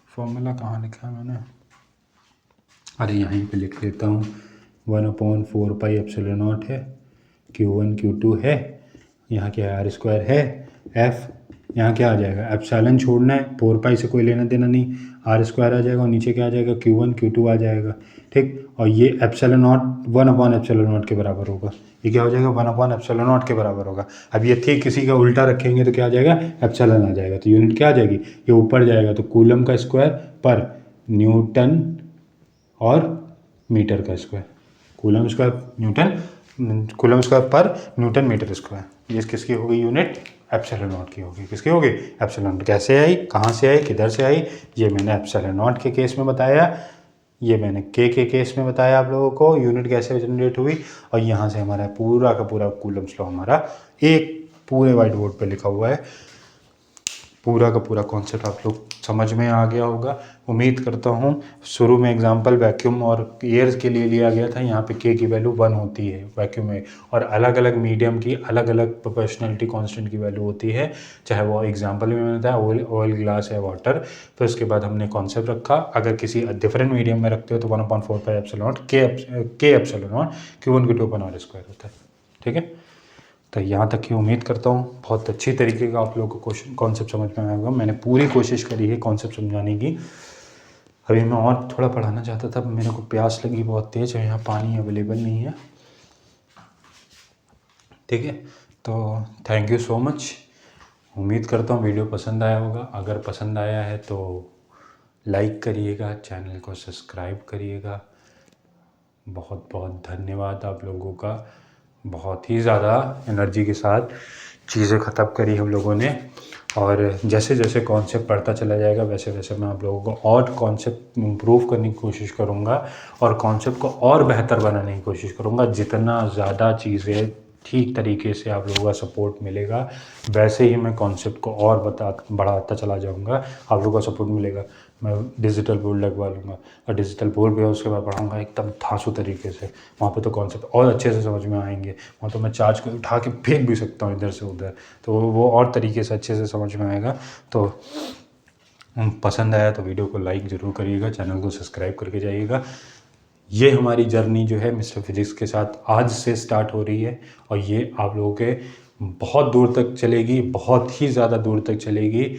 फॉर्मूला कहाँ लिखा है मैंने, अरे यहीं पे लिख देता हूँ। 1/4π एप्सिलॉन नॉट है, Q1 Q2 है, यहाँ क्या है, आर स्क्वायर है, एफ यहाँ क्या आ जाएगा, एप्सिलॉन छोड़ना है, 4 पाई से कोई लेना देना नहीं, आर स्क्वायर आ जाएगा और नीचे क्या आ जाएगा, Q1 Q2 आ जाएगा। ठीक, और ये एप्सिलॉन नॉट 1/एप्सिलॉन नॉट के बराबर होगा। ये क्या हो जाएगा, 1/एप्सिलॉन नॉट के बराबर होगा। अब ये ठीक किसी का उल्टा रखेंगे तो क्या आ जाएगा, एप्सिलॉन आ जाएगा। तो यूनिट क्या आ जाएगी, ये ऊपर जाएगा तो कूलम का स्क्वायर पर न्यूटन और मीटर का square, coulomb square Newton, coulomb square पर न्यूटन मीटर स्क्वायर। ये किसकी होगी यूनिट, एप्सिलॉन नॉट की होगी। किसकी होगी, एप्सिलॉन नॉट। कैसे आई, कहाँ से आई, किधर से आई, ये मैंने एप्सिलॉन नॉट के केस में बताया, ये मैंने के केस में बताया आप लोगों को यूनिट कैसे जनरेट हुई। और यहाँ से हमारा पूरा का पूरा कूलम्स लॉ हमारा एक पूरे वाइट बोर्ड पे लिखा हुआ है। पूरा का पूरा कॉन्सेप्ट आप लोग समझ में आ गया होगा, उम्मीद करता हूँ। शुरू में एग्जांपल वैक्यूम और एयर के लिए लिया गया था। यहाँ पे के की वैल्यू 1 होती है वैक्यूम में, और अलग अलग मीडियम की अलग अलग प्रोपोर्शनलिटी कांस्टेंट की वैल्यू होती है, चाहे वो एग्जांपल में मैंने बताया ऑयल, ग्लास है, वाटर। फिर उसके बाद हमने कॉन्सेप्ट रखा, अगर किसी डिफरेंट मीडियम में रखते हो तो 1/4 एप्सिलॉन के epsilon naught Q1 Q2 upon r square होता है। ठीक है, तो यहाँ तक की उम्मीद करता हूँ बहुत अच्छी तरीके का आप लोगों को क्वेश्चन कॉन्सेप्ट समझ में आएगा। मैंने पूरी कोशिश करी है कॉन्सेप्ट समझाने की। अभी मैं और थोड़ा पढ़ाना चाहता था, मेरे को प्यास लगी बहुत तेज़ और यहाँ पानी अवेलेबल नहीं है। ठीक है, तो थैंक यू सो मच। उम्मीद करता हूँ वीडियो पसंद आया होगा। अगर पसंद आया है तो लाइक करिएगा, चैनल को सब्सक्राइब करिएगा। बहुत बहुत धन्यवाद आप लोगों का। बहुत ही ज़्यादा एनर्जी के साथ चीज़ें ख़त्म करी हम लोगों ने, और जैसे जैसे कॉन्सेप्ट पढ़ता चला जाएगा वैसे वैसे मैं आप लोगों को और कॉन्सेप्ट इम्प्रूव करने की कोशिश करूँगा और कॉन्सेप्ट को और बेहतर बनाने की कोशिश करूँगा। जितना ज़्यादा चीज़ें ठीक तरीके से आप लोगों का सपोर्ट मिलेगा वैसे ही मैं कॉन्सेप्ट को और बढ़ाता चला जाऊँगा। आप लोगों का सपोर्ट मिलेगा, मैं डिजिटल बोर्ड लगवा लूँगा और डिजिटल बोर्ड पे उसके बाद पढ़ाऊँगा एकदम धांसू तरीके से। वहाँ पे तो कॉन्सेप्ट और अच्छे से समझ में आएंगे। वहाँ तो मैं चार्ज को उठा के फेंक भी सकता हूँ इधर से उधर, तो वो और तरीके से अच्छे से समझ में आएगा। तो पसंद आया तो वीडियो को लाइक ज़रूर करिएगा, चैनल को सब्सक्राइब करके जाइएगा। ये हमारी जर्नी जो है मिस्टर फिजिक्स के साथ आज से स्टार्ट हो रही है और ये आप लोगों के बहुत दूर तक चलेगी, बहुत ही ज़्यादा दूर तक चलेगी।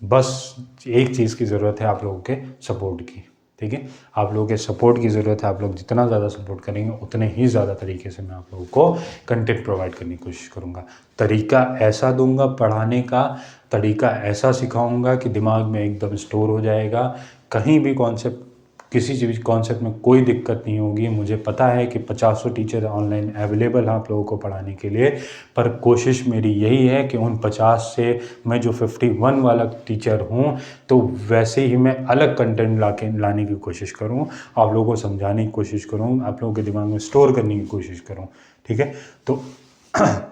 बस एक चीज़ की ज़रूरत है आप लोगों के सपोर्ट की। ठीक है, आप लोगों के सपोर्ट की ज़रूरत है। आप लोग जितना ज़्यादा सपोर्ट करेंगे उतने ही ज़्यादा तरीके से मैं आप लोगों को कंटेंट प्रोवाइड करने की कोशिश करूँगा। तरीका ऐसा दूंगा पढ़ाने का, तरीका ऐसा सिखाऊंगा कि दिमाग में एकदम स्टोर हो जाएगा। कहीं भी कॉन्सेप्ट, किसी चीज़ कॉन्सेप्ट में कोई दिक्कत नहीं होगी। मुझे पता है कि 50 टीचर ऑनलाइन अवेलेबल हैं आप लोगों को पढ़ाने के लिए, पर कोशिश मेरी यही है कि उन 50 से मैं जो 51 वाला टीचर हूँ तो वैसे ही मैं अलग कंटेंट लाने की कोशिश करूँ, आप लोगों को समझाने की कोशिश करूँ, आप लोगों के दिमाग में स्टोर करने की कोशिश करूँ। ठीक है, तो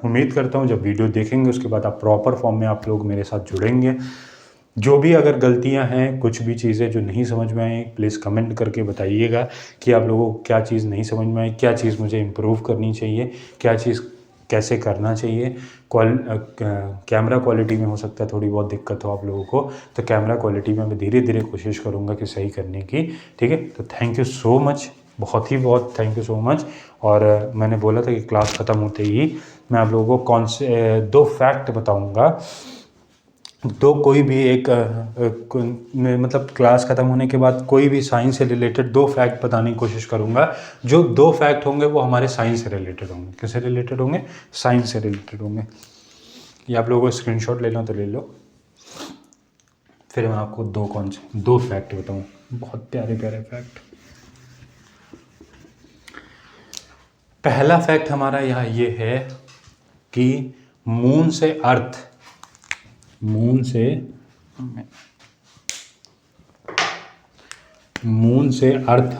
उम्मीद करता हूँ जब वीडियो देखेंगे उसके बाद आप प्रॉपर फॉर्म में आप लोग मेरे साथ जुड़ेंगे। जो भी अगर गलतियां हैं, कुछ भी चीज़ें जो नहीं समझ में आई, प्लीज़ कमेंट करके बताइएगा कि आप लोगों को क्या चीज़ नहीं समझ में आई, क्या चीज़ मुझे इम्प्रूव करनी चाहिए, क्या चीज़ कैसे करना चाहिए। कैमरा क्वालिटी में हो सकता है थोड़ी बहुत दिक्कत हो आप लोगों को, तो कैमरा क्वालिटी में मैं धीरे धीरे कोशिश करूँगा कि सही करने की। ठीक है, तो थैंक यू सो मच, बहुत थैंक यू सो मच। और मैंने बोला था कि क्लास ख़त्म होते ही मैं आप लोगों को 2 फैक्ट बताऊँगा। तो कोई भी एक मतलब क्लास ख़त्म होने के बाद कोई भी साइंस से रिलेटेड 2 फैक्ट बताने की कोशिश करूँगा। जो 2 फैक्ट होंगे वो हमारे साइंस से रिलेटेड होंगे। किससे रिलेटेड होंगे, साइंस से रिलेटेड होंगे। ये आप लोगों को स्क्रीनशॉट लेना तो ले लो, फिर मैं आपको 2 फैक्ट बताऊँ, बहुत प्यारे प्यारे फैक्ट। पहला फैक्ट हमारा यहाँ ये है कि मून से अर्थ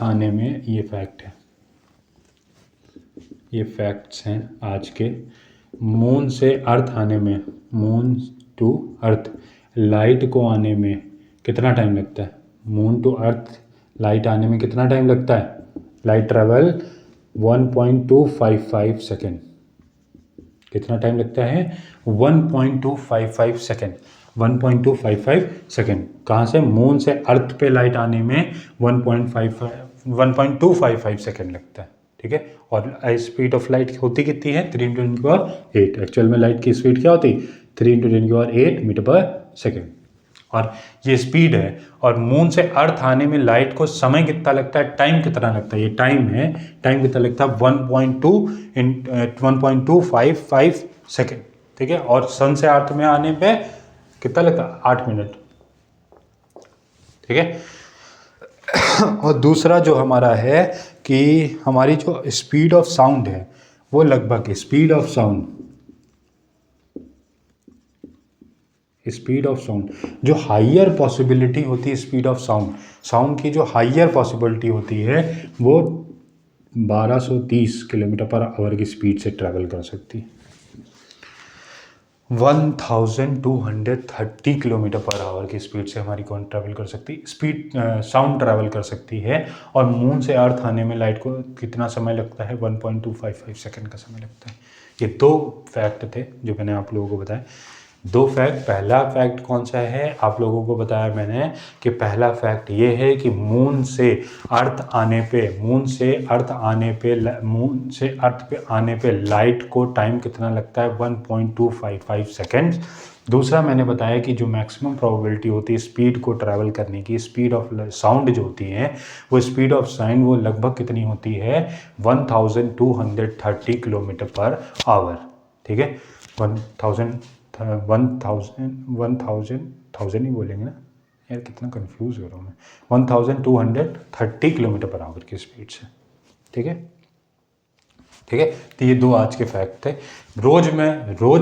आने में, ये फैक्ट है, ये फैक्ट्स हैं आज के। मून से अर्थ आने में, मून टू अर्थ लाइट को आने में कितना टाइम लगता है? मून टू अर्थ लाइट आने में कितना टाइम लगता है? Light travel 1.255 second. कितना टाइम लगता है? 1.255 सेकेंड। 1.255 सेकेंड। कहाँ से? मून से अर्थ पे लाइट आने में 1.255 सेकेंड लगता है। ठीक है। और स्पीड ऑफ लाइट होती कितनी है, 3 × 10⁸। एक्चुअल में लाइट की स्पीड क्या होती, 3 × 10⁸ मीटर पर सेकेंड। और ये स्पीड है, और मून से अर्थ आने में लाइट को समय कितना लगता है, टाइम कितना लगता है, ये टाइम है, टाइम कितना लगता है 1.255 सेकेंड, ठीक है। और सन से अर्थ में आने पे कितना लगता है, 8 मिनट, ठीक है। और दूसरा जो हमारा है कि हमारी जो स्पीड ऑफ साउंड है वो लगभग स्पीड ऑफ साउंड जो हाइयर पॉसिबिलिटी होती है, स्पीड ऑफ साउंड की जो हाइयर पॉसिबिलिटी होती है वो 1230 किलोमीटर पर आवर की स्पीड से ट्रैवल कर सकती है। 1230 किलोमीटर पर आवर की स्पीड से हमारी कौन ट्रैवल कर सकती है, साउंड ट्रैवल कर सकती है। और मून से अर्थ आने में लाइट को कितना समय लगता है, 1.255 सेकेंड का समय लगता है। ये 2 फैक्ट थे जो मैंने आप लोगों को बताया, 2 फैक्ट। पहला फैक्ट कौन सा है, आप लोगों को बताया मैंने कि पहला फैक्ट ये है कि मून से अर्थ पे आने पे लाइट को टाइम कितना लगता है, 1.255 सेकेंड्स। दूसरा मैंने बताया कि जो मैक्सिमम प्रोबेबिलिटी होती है स्पीड को ट्रैवल करने की, स्पीड ऑफ साउंड जो होती है वो स्पीड ऑफ साउंड वो लगभग कितनी होती है, 1230 किलोमीटर पर आवर, ठीक है। 1000 ही बोलेंगे ना यार, कितना कंफ्यूज हो रहा हूँ मैं, 1230 किलोमीटर पर आवर की स्पीड से, ठीक है। तो ये 2 आज के फैक्ट थे। रोज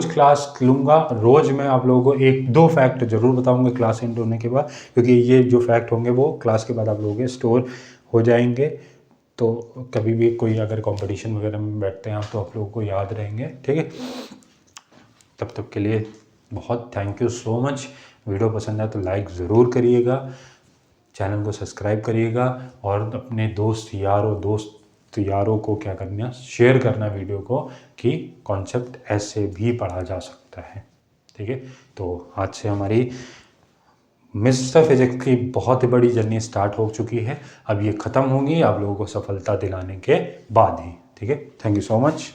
क्लास लूँगा, रोज मैं आप लोगों को 1-2 फैक्ट जरूर बताऊंगा क्लास एंड होने के बाद, क्योंकि ये जो फैक्ट होंगे वो क्लास के बाद आप लोगों के स्टोर हो जाएंगे। तो कभी भी कोई अगर कंपटीशन वगैरह में बैठते हैं आप तो आप लोगों को याद रहेंगे, ठीक है। तब तक के लिए बहुत thank you so much. Video पसंद आए तो लाइक ज़रूर करिएगा, चैनल को सब्सक्राइब करिएगा, और अपने दोस्त यारों को क्या करना, शेयर करना वीडियो को, कि कॉन्सेप्ट ऐसे भी पढ़ा जा सकता है, ठीक है। तो आज से हमारी मिस्टर फिजिक्स की बहुत ही बड़ी जर्नी स्टार्ट हो चुकी है, अब ये ख़त्म होगी आप लोगों को सफलता दिलाने के बाद ही, ठीक है। Thank you so much.